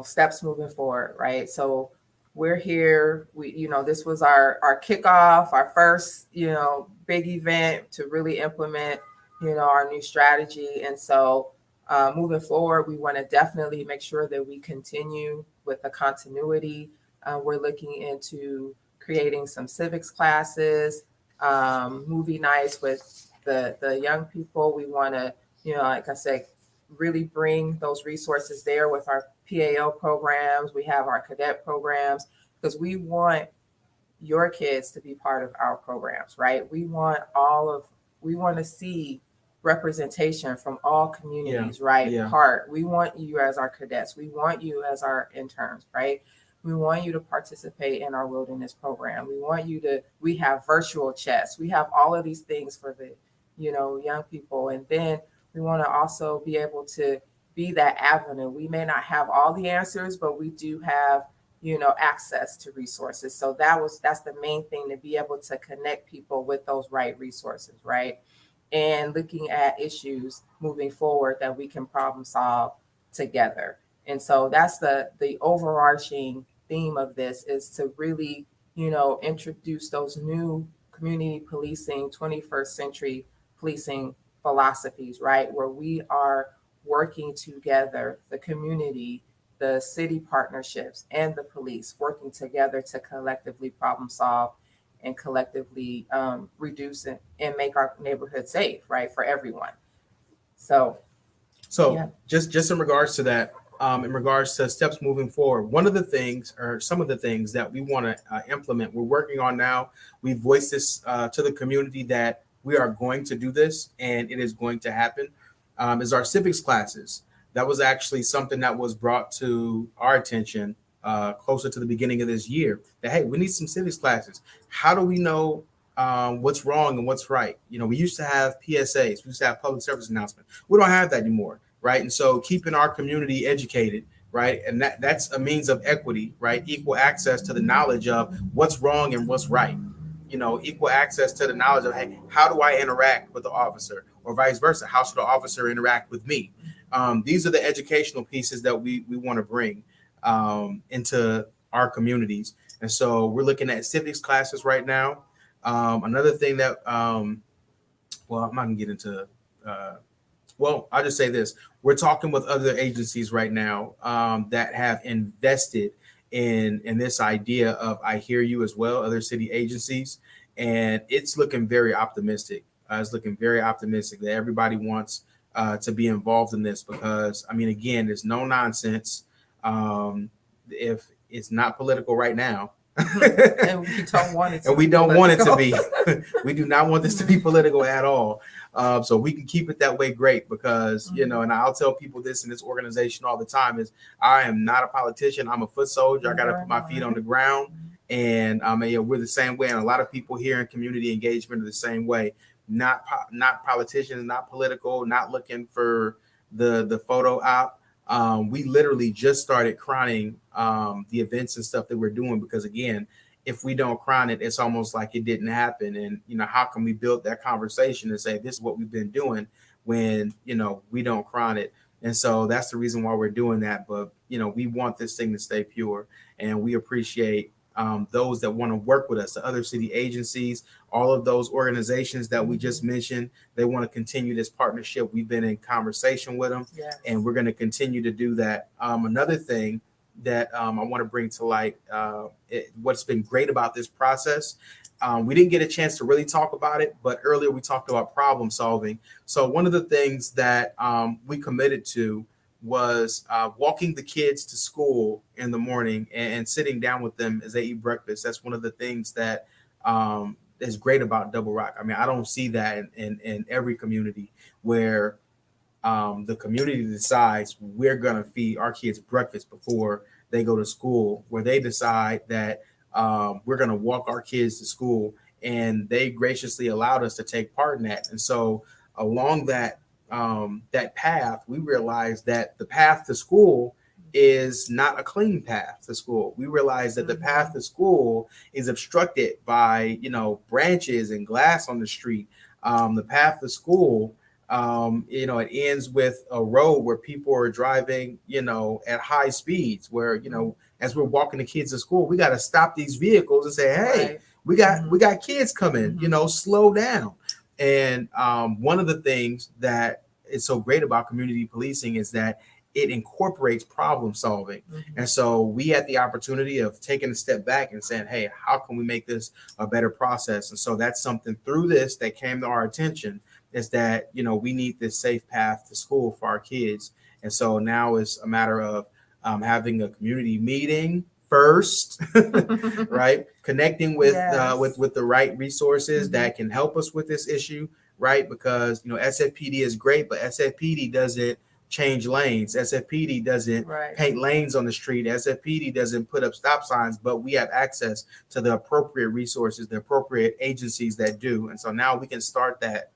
steps moving forward, right? So we're here. This was our kickoff, our first, big event to really implement, our new strategy. And so moving forward, we want to definitely make sure that we continue with the continuity. We're looking into creating some civics classes, movie nights with the young people. We want to, like I said, really bring those resources there with our PAO programs. We have our cadet programs because we want your kids to be part of our programs, right? We want to see representation from all communities, right? Yeah. We want you as our cadets. We want you as our interns, right? We want you to participate in our wilderness program. We have virtual chess. We have all of these things for the, young people. And then we want to also be able to be that avenue. We may not have all the answers, but we do have, access to resources. So that's the main thing, to be able to connect people with those right resources, right? And looking at issues moving forward that we can problem solve together. And so that's the overarching theme of this, is to really, introduce those new community policing, 21st century policing philosophies, right? Where we are working together, the community, the city partnerships, and the police working together to collectively problem solve and collectively reduce it and make our neighborhood safe, right, for everyone. So yeah. just in regards to that, in regards to steps moving forward, one of the things, or some of the things that we want to implement, we're working on now. We voiced this to the community that we are going to do this, and it is going to happen, is our civics classes. That was actually something that was brought to our attention closer to the beginning of this year, that, hey, we need some civics classes. How do we know what's wrong and what's right? We used to have PSAs. We used to have public service announcements. We don't have that anymore, right? And so keeping our community educated, right? And that's a means of equity, right? Equal access to the knowledge of what's wrong and what's right. Equal access to the knowledge of, hey, how do I interact with the officer, or vice versa? How should the officer interact with me? These are the educational pieces that we want to bring into our communities. And so we're looking at civics classes right now. Another thing that, well, I'm not gonna get into, well, I'll just say this. We're talking with other agencies right now that have invested in this idea of I hear you as well, other city agencies. And it's looking very optimistic. It's looking very optimistic that everybody wants to be involved in this because, I mean, again, there's no nonsense. If it's not political right now, and we don't want it to and we don't want it to be. We do not want this to be political at all. So we can keep it that way, great, because you know, and I'll tell people this in this organization all the time is I am not a politician. I'm a foot soldier. I got to put my feet on the ground, and yeah, we're the same way. And a lot of people here in community engagement are the same way. Not politicians, not political, not looking for the photo op. We literally just started crowning the events and stuff that we're doing because, again, if we don't crown it, it's almost like it didn't happen. And, you know, how can we build that conversation and say, this is what we've been doing when, you know, we don't crown it. And so that's the reason why we're doing that. But, you know, we want this thing to stay pure, and we appreciate those that want to work with us, the other city agencies, all of those organizations that we just mentioned. They want to continue this partnership. We've been in conversation with them, and we're going to continue to do that. Another thing that I want to bring to light, what's been great about this process, we didn't get a chance to really talk about it, but earlier we talked about problem solving. So one of the things that we committed to was walking the kids to school in the morning and sitting down with them as they eat breakfast. That's one of the things that is great about Double Rock. I mean, I don't see that in every community where the community decides we're going to feed our kids breakfast before they go to school, where they decide that we're going to walk our kids to school, and they graciously allowed us to take part in that. And so along that path, we realized that the path to school is not a clean path to school. We realized that the path to school is obstructed by, you know, branches and glass on the street. The path to school, you know, it ends with a road where people are driving, you know, at high speeds, where, you know, as we're walking the kids to school, we got to stop these vehicles and say, hey, we got kids coming, you know, slow down. And one of the things that is so great about community policing is that it incorporates problem solving. And so we had the opportunity of taking a step back and saying, hey, how can we make this a better process? And so that's something through this that came to our attention, is that, you know, we need this safe path to school for our kids. And so now it's a matter of having a community meeting first, right? Connecting with the right resources that can help us with this issue, right? Because, you know, SFPD is great, but SFPD doesn't change lanes. SFPD doesn't paint lanes on the street. SFPD doesn't put up stop signs, but we have access to the appropriate resources, the appropriate agencies that do. And so now we can start that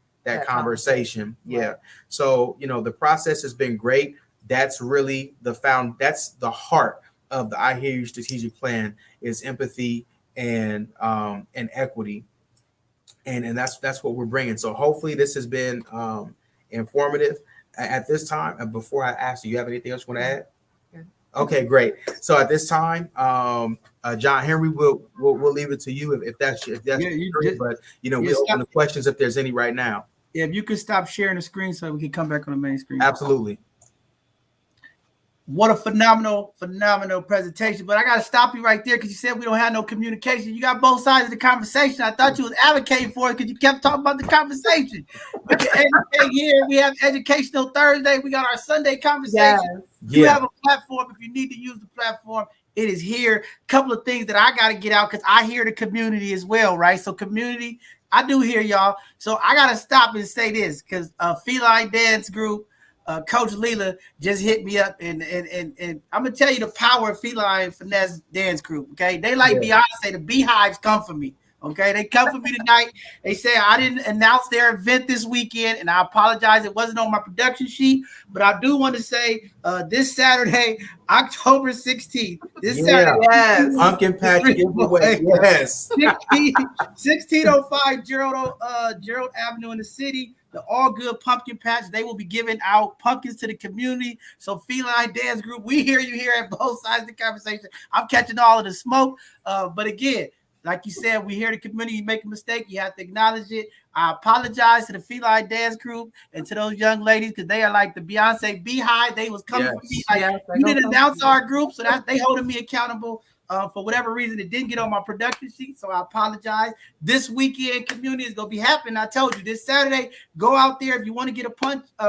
conversation. Yeah. So, you know, the process has been great. That's really that's the heart of the I Hear You strategic plan, is empathy and equity. And that's what we're bringing. So hopefully this has been informative. At this time, before I ask you have anything else you want to add? Okay, great. So at this time, John Henry, we'll leave it to you if that's great, but you know, we'll open the questions if there's any right now. Yeah, if you could stop sharing the screen so we can come back on the main screen. Absolutely. What a phenomenal presentation. But I got to stop you right there because you said we don't have no communication. You got both sides of the conversation. I thought you was advocating for it because you kept talking about the conversation. We can educate here. We have Educational Thursday. We got our Sunday conversation. You have a platform. If you need to use the platform, it is here. A couple of things that I got to get out because I hear the community as well, right? So community, I do hear y'all. So I got to stop and say this because Feline Dance Group, Coach Leela just hit me up, and I'm gonna tell you the power of Feline Finesse Dance Group. Okay, they like Beyonce. The beehives come for me. Okay, they come for me tonight. They say I didn't announce their event this weekend, and I apologize. It wasn't on my production sheet, but I do want to say this Saturday, October 16th, this Saturday, Yes. Pumpkin patch giveaway. Yes. 1605 Gerald Avenue in the city. The All Good Pumpkin Patch. They will be giving out pumpkins to the community. So Feline Dance Group, we hear you here at both sides of the conversation. I'm catching all of the smoke. But again, like you said, we hear the community. You make a mistake, you have to acknowledge it. I apologize to the Feline Dance Group and to those young ladies because they are like the Beyonce Beehive. They was coming for me like you didn't announce our group, so that they holding me accountable. For whatever reason, it didn't get on my production sheet, so I apologize. This weekend, community is going to be happening. I told you, this Saturday, go out there. If you want to get a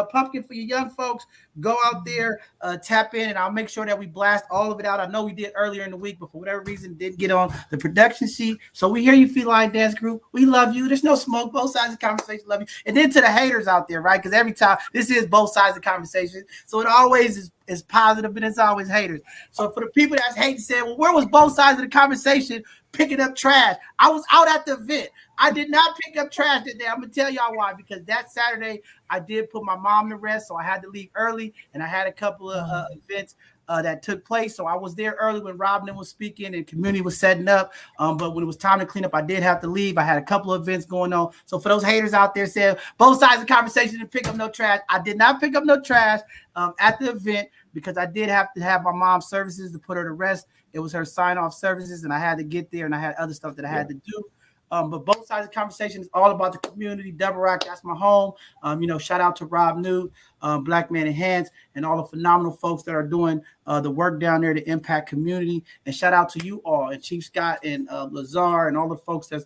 pumpkin for your young folks, go out there, tap in, and I'll make sure that we blast all of it out. I know we did earlier in the week, but for whatever reason, it didn't get on the production sheet. So we hear you, Feline Dance Group. We love you. There's no smoke. Both sides of the conversation love you. And then to the haters out there, right? Because every time, this is both sides of the conversation. So it always is positive, and it's always haters. So for the people that's hating, saying, well, where was both sides of the conversation picking up trash? I was out at the event. I did not pick up trash that day. I'm going to tell y'all why. Because that Saturday, I did put my mom to rest, so I had to leave early, and I had a couple of events that took place. So I was there early when Robin was speaking and community was setting up. But when it was time to clean up, I did have to leave. I had a couple of events going on. So for those haters out there saying both sides of the conversation to pick up no trash, I did not pick up no trash at the event because I did have to have my mom's services to put her to rest. It was her sign-off services, and I had to get there, and I had other stuff that I had to do. But both sides of the conversation is all about the community. Double Rock, that's my home. Shout out to Rob Newt, Black Man in Hands, and all the phenomenal folks that are doing the work down there to impact community. And shout out to you all, and Chief Scott and Lazar and all the folks that's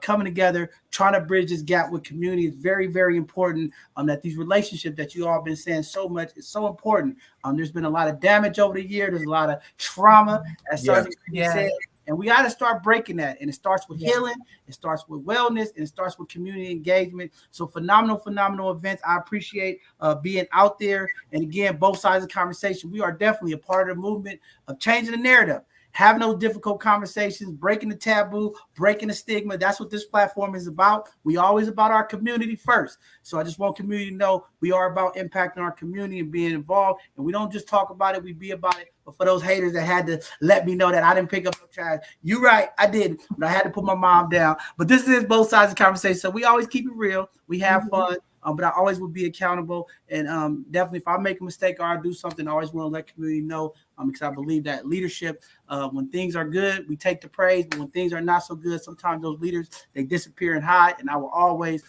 coming together, trying to bridge this gap with community. It's very, very important that these relationships that you all been saying so much is so important. There's been a lot of damage over the year. There's a lot of trauma, as Sergeant said. And we got to start breaking that. And it starts with healing. It starts with wellness. And it starts with community engagement. So phenomenal events. I appreciate being out there. And again, both sides of the conversation, we are definitely a part of the movement of changing the narrative, having those difficult conversations, breaking the taboo, breaking the stigma. That's what this platform is about. We always about our community first. So I just want community to know we are about impacting our community and being involved. And we don't just talk about it, we be about it. But for those haters that had to let me know that I didn't pick up no trash, you're right, I didn't. But I had to put my mom down. But this is both sides of the conversation. So we always keep it real. We have fun. But I always will be accountable. And definitely, if I make a mistake or I do something, I always want to let community know because I believe that leadership, when things are good, we take the praise. But when things are not so good, sometimes those leaders, they disappear and hide. And I will always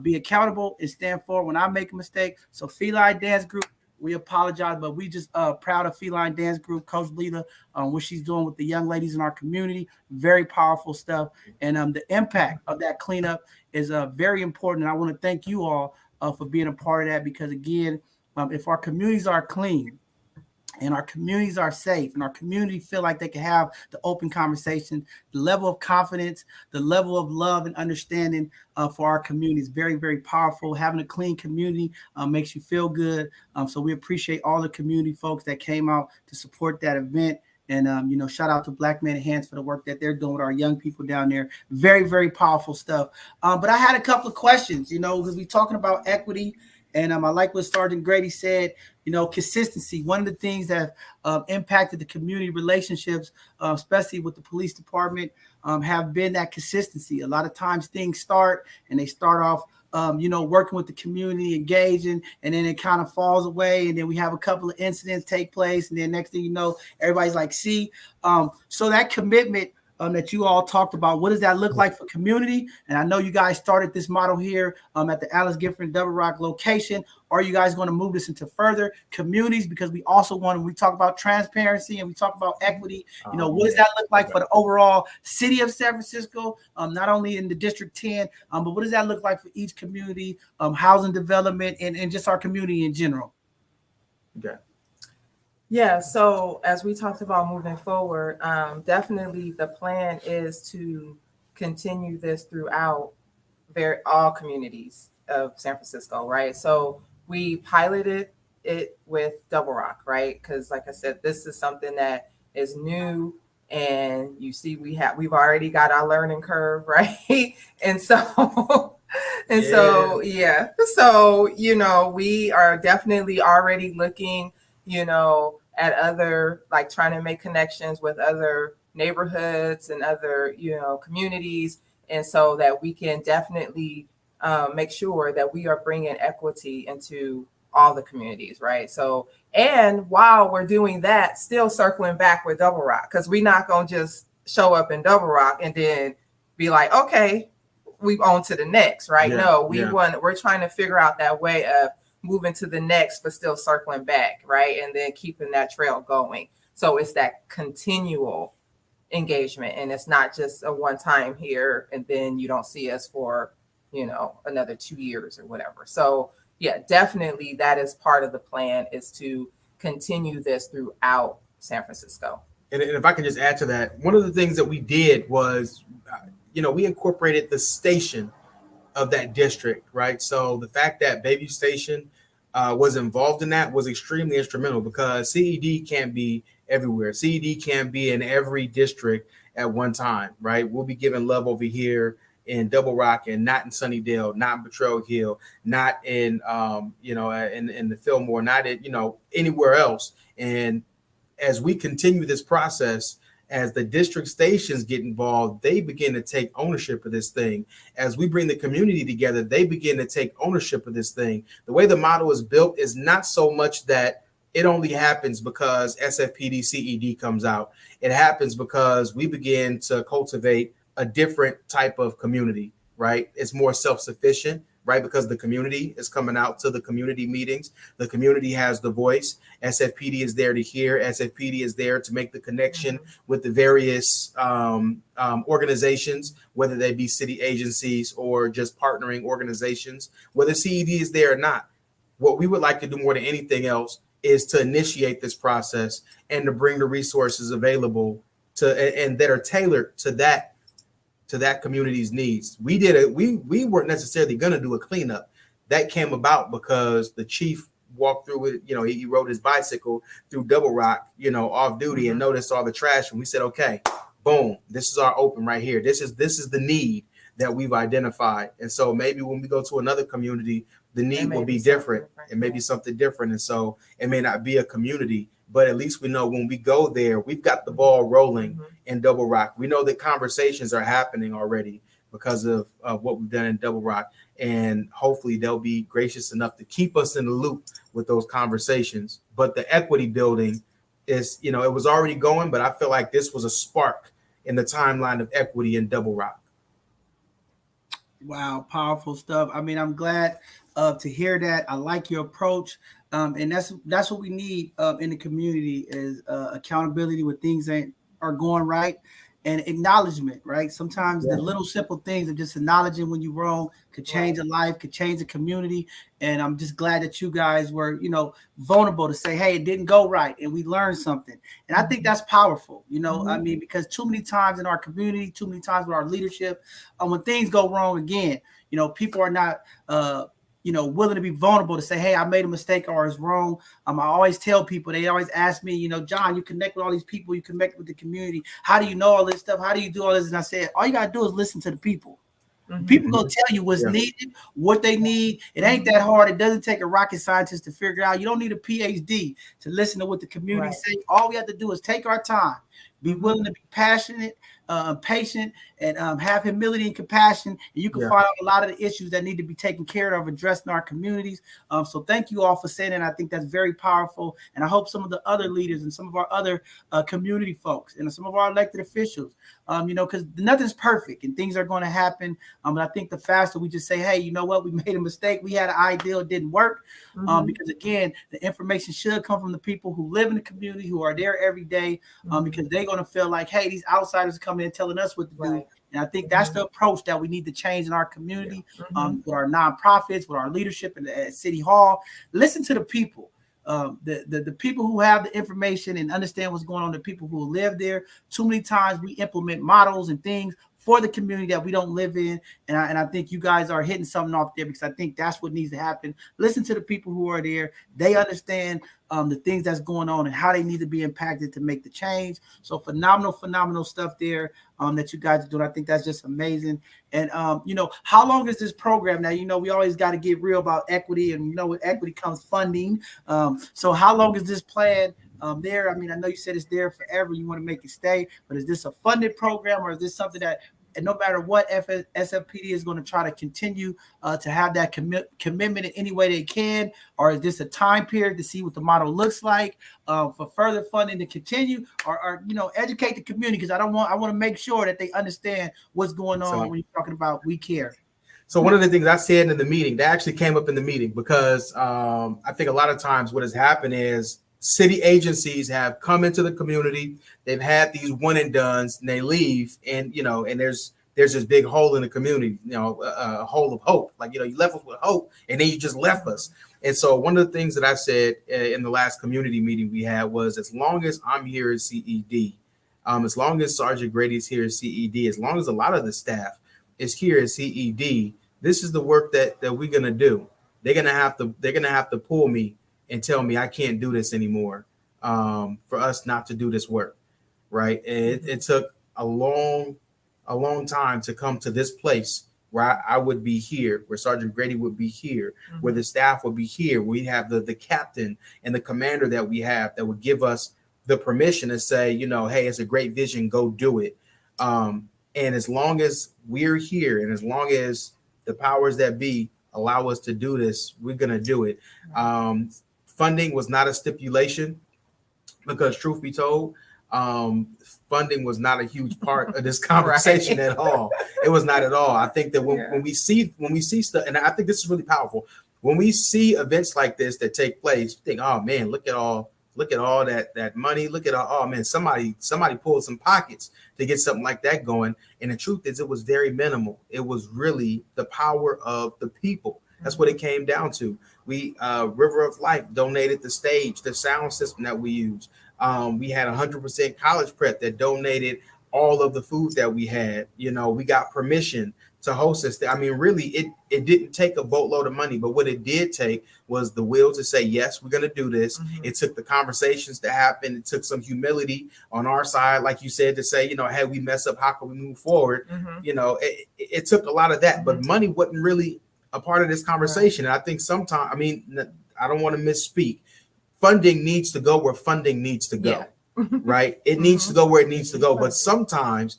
be accountable and stand for when I make a mistake. So Feline Dance Group, we apologize, but we just proud of Feline Dance Group, Coach Lita, what she's doing with the young ladies in our community. Very powerful stuff. And the impact of that cleanup is very important. And I want to thank you all for being a part of that because, again, if our communities are clean and our communities are safe and our community feel like they can have the open conversation, the level of confidence, the level of love and understanding for our community is very, very powerful. Having a clean community makes you feel good. So we appreciate all the community folks that came out to support that event. And, shout out to Black Man in Hands for the work that they're doing with our young people down there. Very, very powerful stuff. But I had a couple of questions, because we're talking about equity. And I like what Sergeant Grady said, consistency. One of the things that impacted the community relationships, especially with the police department, have been that consistency. A lot of times things start and they start off working with the community, engaging, and then it kind of falls away. And then we have a couple of incidents take place. And then next thing you know, everybody's like, see, so that commitment that you all talked about, what does that look like for community? And I know you guys started this model here at the Alice Gifford Double Rock location. Are you guys going to move this into further communities? Because we also we talk about transparency and we talk about equity. What does that look like for the overall city of San Francisco, not only in the District 10, but what does that look like for each community, housing development, and just our community in general? Okay. Yeah, so as we talked about moving forward, definitely the plan is to continue this throughout all communities of San Francisco, right? So we piloted it with Double Rock, right? Because like I said, this is something that is new And you see, we've already got our learning curve, right? And so, so, you know, we are definitely already looking, you know, at other, like trying to make connections with other neighborhoods and other, you know, communities. And so that we can definitely make sure that we are bringing equity into all the communities, right? So, and while we're doing that, still circling back with Double Rock, because we're not going to just show up in Double Rock and then be like, okay, we on to the next, right? No, we're trying to figure out that way of moving to the next, but still circling back, right? And then keeping that trail going. So it's that continual engagement, and it's not just a one time here and then you don't see us for, you know, another 2 years or whatever. So yeah, definitely that is part of the plan, is to continue this throughout San Francisco. And if I can just add to that, one of the things that we did was, you know, we incorporated the station of that district, right? So the fact that Bayview Station was involved in that was extremely instrumental, because CED can't be everywhere. CED can't be in every district at one time, right? We'll be giving love over here in Double Rock and not in Sunnydale, not in Potrero Hill, not in you know, in the Fillmore, not in, you know, anywhere else. And as we continue this process, as the district stations get involved, they begin to take ownership of this thing. As we bring the community together, they begin to take ownership of this thing. The way the model is built is not so much that it only happens because SFPD CED comes out. It happens because we begin to cultivate a different type of community, right? It's more self-sufficient, right? Because the community is coming out to the community meetings. The community has the voice. SFPD is there to hear. SFPD is there to make the connection with the various organizations, whether they be city agencies or just partnering organizations, whether CED is there or not. What we would like to do more than anything else is to initiate this process and to bring the resources available to, and that are tailored to that community's needs. We weren't necessarily going to do a cleanup. That came about because the chief walked through it. You know, he rode his bicycle through Double Rock, you know, off duty, and noticed all the trash. And we said, okay, boom, this is our open right here. This is the need that we've identified. And so maybe when we go to another community, the need will be different. It may be something different. And so it may not be a community, but at least we know when we go there, we've got the ball rolling in Double Rock. We know that conversations are happening already because of what we've done in Double Rock. And hopefully they'll be gracious enough to keep us in the loop with those conversations. But the equity building is, you know, it was already going, but I feel like this was a spark in the timeline of equity in Double Rock. Wow, powerful stuff. I mean, I'm glad to hear that. I like your approach. And that's what we need in the community is accountability when things are going right, and acknowledgement, right? Sometimes the little simple things of just acknowledging when you're wrong could change a life, could change a community. And I'm just glad that you guys were, you know, vulnerable to say, hey, it didn't go right, and we learned something. And I think that's powerful, you know, I mean, because too many times in our community, too many times with our leadership, when things go wrong again, you know, people are not, you know, willing to be vulnerable to say, hey, I made a mistake or it's wrong. I always tell people, they always ask me, you know, John, you connect with all these people, you connect with the community. How do you know all this stuff? How do you do all this? And I said, all you got to do is listen to the people. People gonna tell you what's needed, what they need. It ain't that hard. It doesn't take a rocket scientist to figure it out. You don't need a PhD to listen to what the community say. All we have to do is take our time, be willing to be passionate, patient, and have humility and compassion. And you can find out a lot of the issues that need to be taken care of, addressed in our communities. So thank you all for saying that. I think that's very powerful. And I hope some of the other leaders and some of our other community folks and some of our elected officials, you know, because nothing's perfect and things are going to happen. But I think the faster we just say, hey, you know what, we made a mistake. We had an idea, it didn't work. Because again, the information should come from the people who live in the community, who are there every day, because they're going to feel like, hey, these outsiders are coming in telling us what to do. And I think that's the approach that we need to change in our community, with our nonprofits, with our leadership at City Hall. Listen to the people. The people who have the information and understand what's going on, the people who live there. Too many times we implement models and things for the community that we don't live in. And I think you guys are hitting something off there, because I think that's what needs to happen. Listen to the people who are there. They understand the things that's going on and how they need to be impacted to make the change. So phenomenal stuff there that you guys are doing. I think that's just amazing. And, how long is this program? Now, we always got to get real about equity, and, with equity comes funding. So how long is this plan there? I mean, I know you said it's there forever. You want to make it stay, but is this a funded program, or is this something that, and no matter what, SFPD is going to try to continue to have that commitment in any way they can? Or is this a time period to see what the model looks like for further funding to continue, or educate the community? Because I want to make sure that they understand what's going on when you're talking about we care. So one of the things I said in the meeting, that actually came up in the meeting, because I think a lot of times what has happened is city agencies have come into the community, they've had these one and dones, and they leave, and and there's this big hole in the community, a hole of hope. Like, you left us with hope, and then you just left us. And so one of the things that I said in the last community meeting we had was, as long as I'm here at CED, as long as Sergeant Grady's here at CED, as long as a lot of the staff is here at CED, this is the work that we're gonna do. They're gonna have to pull me and tell me I can't do this anymore, for us not to do this work, right? And it took a long time to come to this place where I would be here, where Sergeant Grady would be here, where the staff would be here. We have the captain and the commander that we have that would give us the permission to say, hey, it's a great vision, go do it. And as long as we're here, and as long as the powers that be allow us to do this, we're gonna do it. Funding was not a stipulation, because truth be told, funding was not a huge part of this conversation at all. It was not at all. I think that when we see stuff, and I think this is really powerful, when we see events like this that take place, you think, oh man, look at all that money. Look at oh man, somebody pulled some pockets to get something like that going. And the truth is, it was very minimal. It was really the power of the people. That's what it came down to. We River of Life donated the stage, the sound system that we use. We had 100% college prep that donated all of the food that we had. We got permission to host this. I mean, really, it didn't take a boatload of money, but what it did take was the will to say, yes, we're going to do this. It took the conversations to happen. It took some humility on our side, like you said, to say, hey, we mess up, how can we move forward? It took a lot of that, but money wasn't really a part of this conversation. And I think sometimes, I mean, I don't want to misspeak. Funding needs to go where funding needs to go, right? It needs to go where it needs to go. But sometimes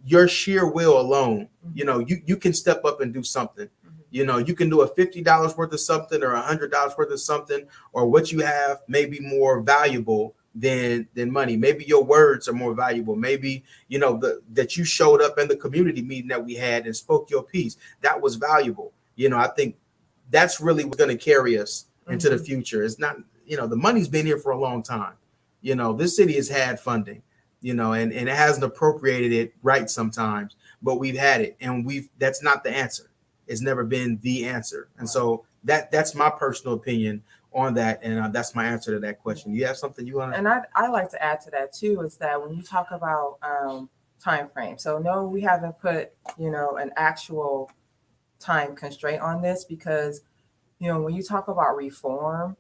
your sheer will alone, you can step up and do something. You can do a $50 worth of something, or $100 worth of something, or what you have may be more valuable than money. Maybe your words are more valuable. Maybe, that you showed up in the community meeting that we had and spoke your piece. That was valuable. I think that's really what's going to carry us into the future. It's not, the money's been here for a long time. This city has had funding, and it hasn't appropriated it right sometimes, but we've had it, and that's not the answer. It's never been the answer. And so that's my personal opinion on that. And that's my answer to that question. You have something you want to? And I like to add to that too, is that when you talk about time frame, so no, we haven't put, an actual time constraint on this, because, when you talk about reform,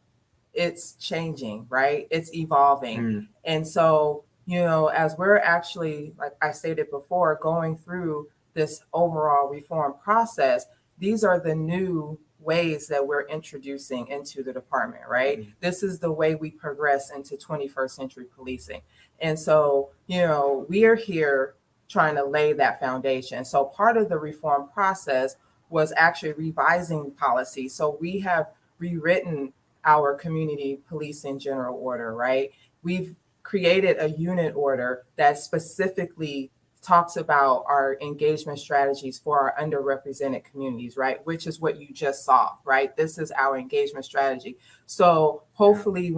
it's changing, right? It's evolving. And so, as we're actually, like I stated before, going through this overall reform process, these are the new ways that we're introducing into the department, right? This is the way we progress into 21st century policing. And so, we are here trying to lay that foundation. So part of the reform process was actually revising policy. So we have rewritten our community policing general order, right? We've created a unit order that specifically talks about our engagement strategies for our underrepresented communities, right? Which is what you just saw, right? This is our engagement strategy. So hopefully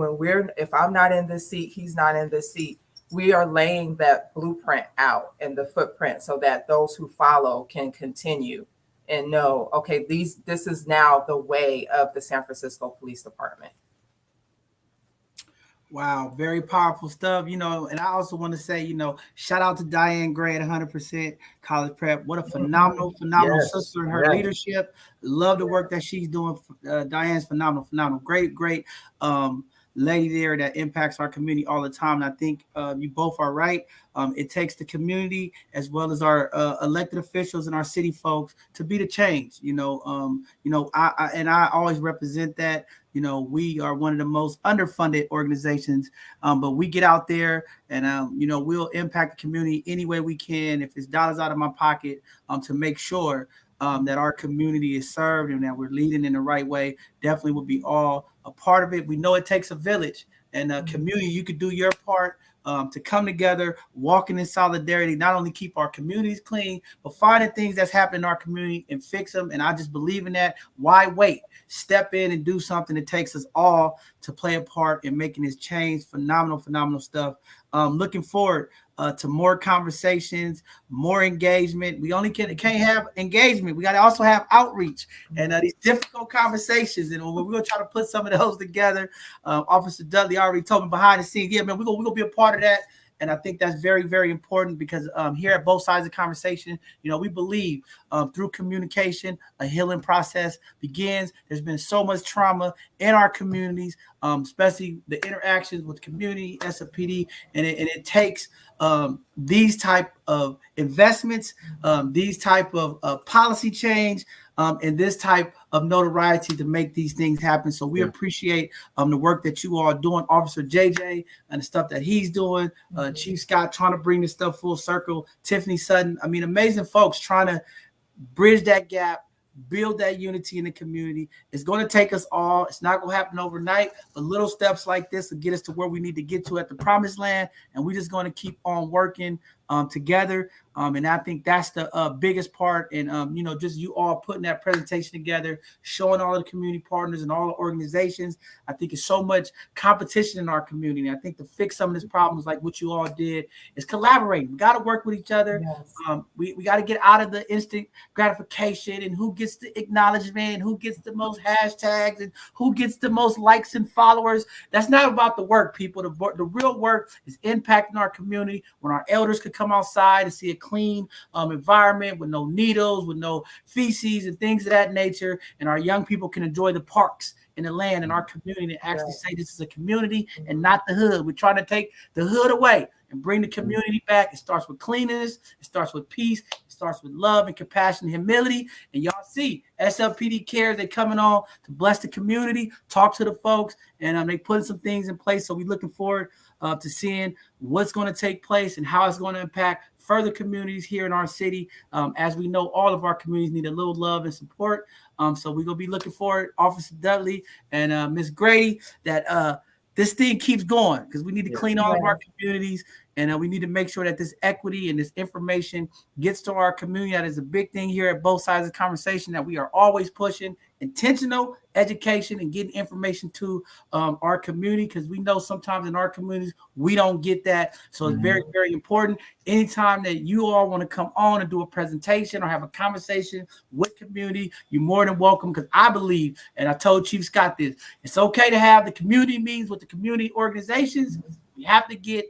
if I'm not in this seat, he's not in this seat, we are laying that blueprint out and the footprint so that those who follow can continue and know, okay, this is now the way of the San Francisco Police Department. Wow, very powerful stuff, and I also want to say, shout out to Diane Gray at 100% College Prep. What a phenomenal Yes. sister in her Yes. leadership. Love the work that she's doing. Diane's phenomenal. Great lady there that impacts our community all the time. And I think you both are right. It takes the community as well as our elected officials and our city folks to be the change. I always represent that. We are one of the most underfunded organizations, but we get out there and, we'll impact the community any way we can. If it's dollars out of my pocket, to make sure that our community is served and that we're leading in the right way, definitely will be all a part of it. We know it takes a village and a community. You could do your part to come together, walking in solidarity, not only keep our communities clean, but finding things that's happening in our community and fix them. And I just believe in that. Why wait? Step in and do something that takes us all to play a part in making this change. Phenomenal stuff. Looking forward to more conversations, more engagement. We only can't have engagement. We got to also have outreach and these difficult conversations. And we're going to try to put some of those together. Officer Dudley already told me behind the scenes, yeah, man, we're going to be a part of that. And I think that's very, very important because here at both sides of the conversation, we believe through communication, a healing process begins. There's been so much trauma in our communities, especially the interactions with community, SFPD, and it takes these type of investments, these type of policy change, and this type of notoriety to make these things happen. So we appreciate the work that you all are doing, Officer JJ, and the stuff that he's doing, Chief Scott trying to bring this stuff full circle, Tiffany Sutton. I mean, amazing folks trying to bridge that gap, build that unity in the community. It's going to take us all. It's not going to happen overnight, but little steps like this will get us to where we need to get to at the promised land. And we're just going to keep on working together. And I think that's the biggest part. And, just you all putting that presentation together, showing all the community partners and all the organizations. I think it's so much competition in our community. And I think to fix some of these problems like what you all did is collaborating. We got to work with each other. Yes. We got to get out of the instant gratification and who gets the acknowledgement and who gets the most hashtags and who gets the most likes and followers. That's not about the work, people. The real work is impacting our community when our elders could come outside and see a clean environment with no needles, with no feces and things of that nature. And our young people can enjoy the parks and the land in our community and actually say this is a community and not the hood. We're trying to take the hood away and bring the community back. It starts with cleanliness. It starts with peace. It starts with love and compassion and humility. And y'all see SLPD Cares, they coming on to bless the community, talk to the folks, and they putting some things in place. So we're looking forward to seeing what's going to take place and how it's going to impact further communities here in our city. As we know, all of our communities need a little love and support. So we're going to be looking forward, Officer Dudley and Ms. Grady, that this thing keeps going because we need to clean all of our communities. And we need to make sure that this equity and this information gets to our community. That is a big thing here at both sides of the conversation, that we are always pushing intentional education and getting information to our community, because we know sometimes in our communities we don't get that. So it's very, very important. Anytime that you all want to come on and do a presentation or have a conversation with community, you're more than welcome, because I believe, and I told Chief Scott this, it's okay to have the community meetings with the community organizations. We have to get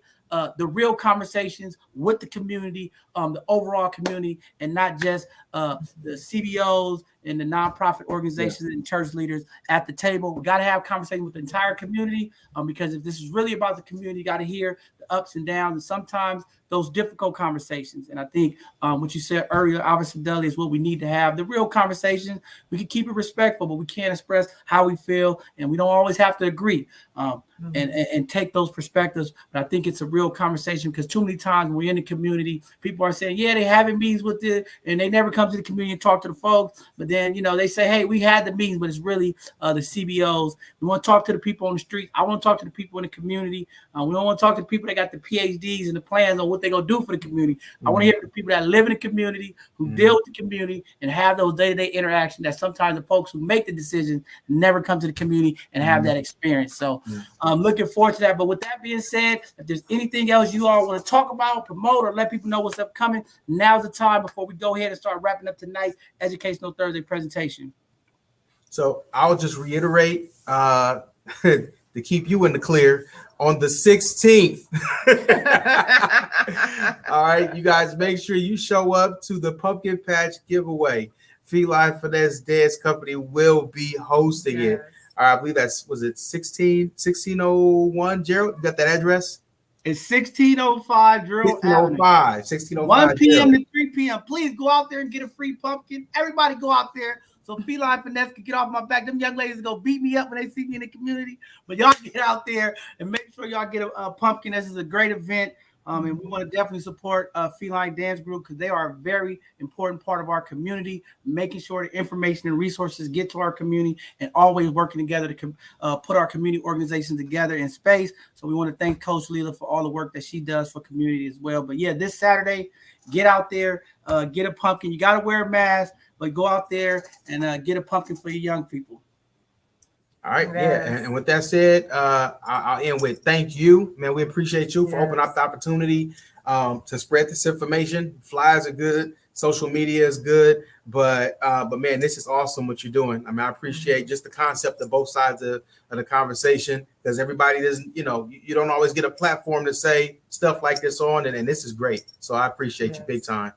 the real conversations with the community, the overall community, and not just the CBOs and the nonprofit organizations and church leaders at the table. We got to have conversations with the entire community, because if this is really about the community, you got to hear the ups and downs and sometimes those difficult conversations. And I think what you said earlier, Officer Dudley, is what we need to have. The real conversation, we can keep it respectful, but we can't express how we feel, and we don't always have to agree and take those perspectives. But I think it's a real conversation, because too many times when we're in the community, people are saying, yeah, they having meetings with it, and they never come to the community and talk to the folks. But then, they say, hey, we had the meetings, but it's really the CBOs. We want to talk to the people on the street. I want to talk to the people in the community. We don't want to talk to the people that got the PhDs and the plans on what they're going to do for the community. I want to hear from the people that live in the community, who deal with the community, and have those day-to-day interactions that sometimes the folks who make the decisions never come to the community and have that experience. So I'm looking forward to that. But with that being said, if there's anything else you all want to talk about, promote, or let people know what's upcoming, now's the time before we go ahead and start wrapping up tonight's Educational Thursday presentation. So I'll just reiterate, to keep you in the clear on the 16th. All right, you guys, make sure you show up to the pumpkin patch giveaway. Feline Finesse Dance Company will be hosting it. All right, I believe was it 1601? Gerald, you got that address? It's 1605 Drill Avenue. 1605. 1 p.m. Gerald. to 3 p.m. Please go out there and get a free pumpkin. Everybody go out there so Feline Finesse can get off my back. Them young ladies go beat me up when they see me in the community. But y'all get out there and make sure y'all get a pumpkin. This is a great event. And we want to definitely support Feline Dance Group because they are a very important part of our community, making sure the information and resources get to our community and always working together to put our community organizations together in space. So we want to thank Coach Leela for all the work that she does for community as well. But yeah, this Saturday, get out there, get a pumpkin. You got to wear a mask, but go out there and get a pumpkin for your young people. All right, yes. And with that said, I'll end with thank you, man. We appreciate you for opening up the opportunity to spread this information. Flyers are good, social media is good, but man, this is awesome what you're doing. I mean, I appreciate just the concept of both sides of the conversation because everybody doesn't, you don't always get a platform to say stuff like this on, and this is great. So I appreciate you big time.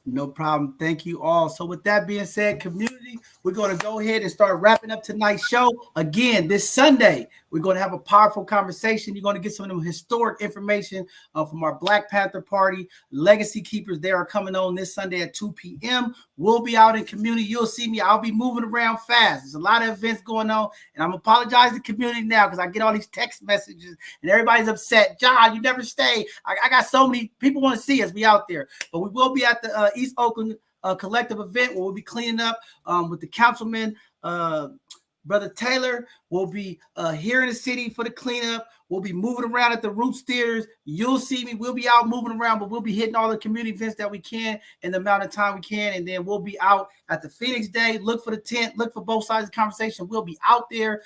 No problem. Thank you all. So with that being said, community, we're going to go ahead and start wrapping up tonight's show. Again, this Sunday, we're going to have a powerful conversation. You're going to get some of them historic information from our Black Panther Party legacy keepers. They are coming on this Sunday at 2 p.m. We'll be out in community. You'll see me. I'll be moving around fast. There's a lot of events going on, and I'm apologizing to the community now because I get all these text messages, and everybody's upset. John, you never stay. I got so many people want to see us. We out there. But we will be at the East Oakland collective event where we'll be cleaning up with the councilman, Brother Taylor. We'll be here in the city for the cleanup. We'll be moving around at the Roots Theaters. You'll see me. We'll be out moving around, but we'll be hitting all the community events that we can in the amount of time we can. And then we'll be out at the Phoenix Day. Look for the tent. Look for both sides of the conversation. We'll be out there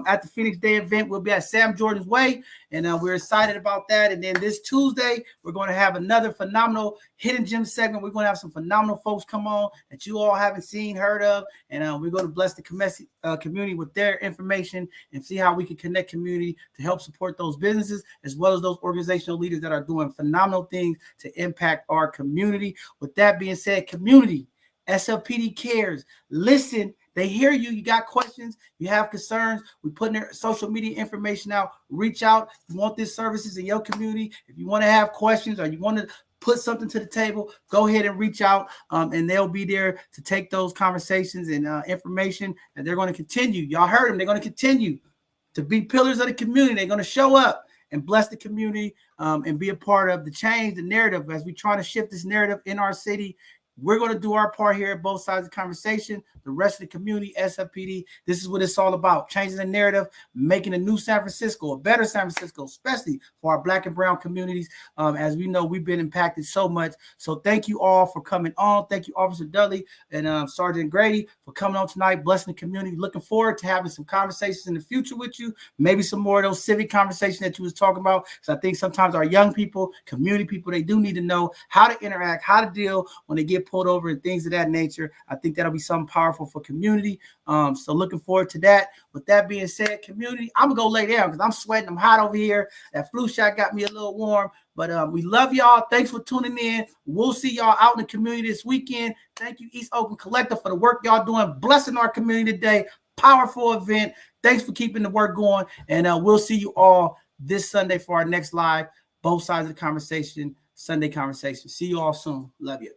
at the Phoenix Day event. We'll be at Sam Jordan's Way, and we're excited about that. And then this Tuesday, we're going to have another phenomenal Hidden Gem segment. We're going to have some phenomenal folks come on that you all haven't seen, heard of, and we're going to bless the community with their information and see how we can connect community to help support those businesses as well as those organizational leaders that are doing phenomenal things to impact our community. With that being said, community, SLPD cares. Listen, they hear you. You got questions. You have concerns. We put their social media information out. Reach out. You want these services in your community. If you want to have questions or you want to put something to the table, go ahead and reach out, and they'll be there to take those conversations and information, and they're going to continue. Y'all heard them. They're going to continue to be pillars of the community. They're going to show up and bless the community and be a part of the change, the narrative as we try to shift this narrative in our city. We're going to do our part here at both sides of the conversation. The rest of the community, SFPD, this is what it's all about. Changing the narrative, making a new San Francisco, a better San Francisco, especially for our Black and brown communities. As we know, we've been impacted so much. So thank you all for coming on. Thank you, Officer Dudley and Sergeant Grady, for coming on tonight, blessing the community. Looking forward to having some conversations in the future with you. Maybe some more of those civic conversations that you was talking about. Because I think sometimes our young people, community people, they do need to know how to interact, how to deal when they get pulled over and things of that nature. I think that'll be something powerful for community. So looking forward to that. With that being said, community, I'm gonna go lay down because I'm sweating. I'm hot over here. That flu shot got me a little warm. But we love y'all. Thanks for tuning in. We'll see y'all out in the community this weekend. Thank you, East Oakland Collective, for the work y'all doing, blessing our community today. Powerful event. Thanks for keeping the work going. And we'll see you all this Sunday for our next live, both sides of the conversation, Sunday conversation. See you all soon. Love you.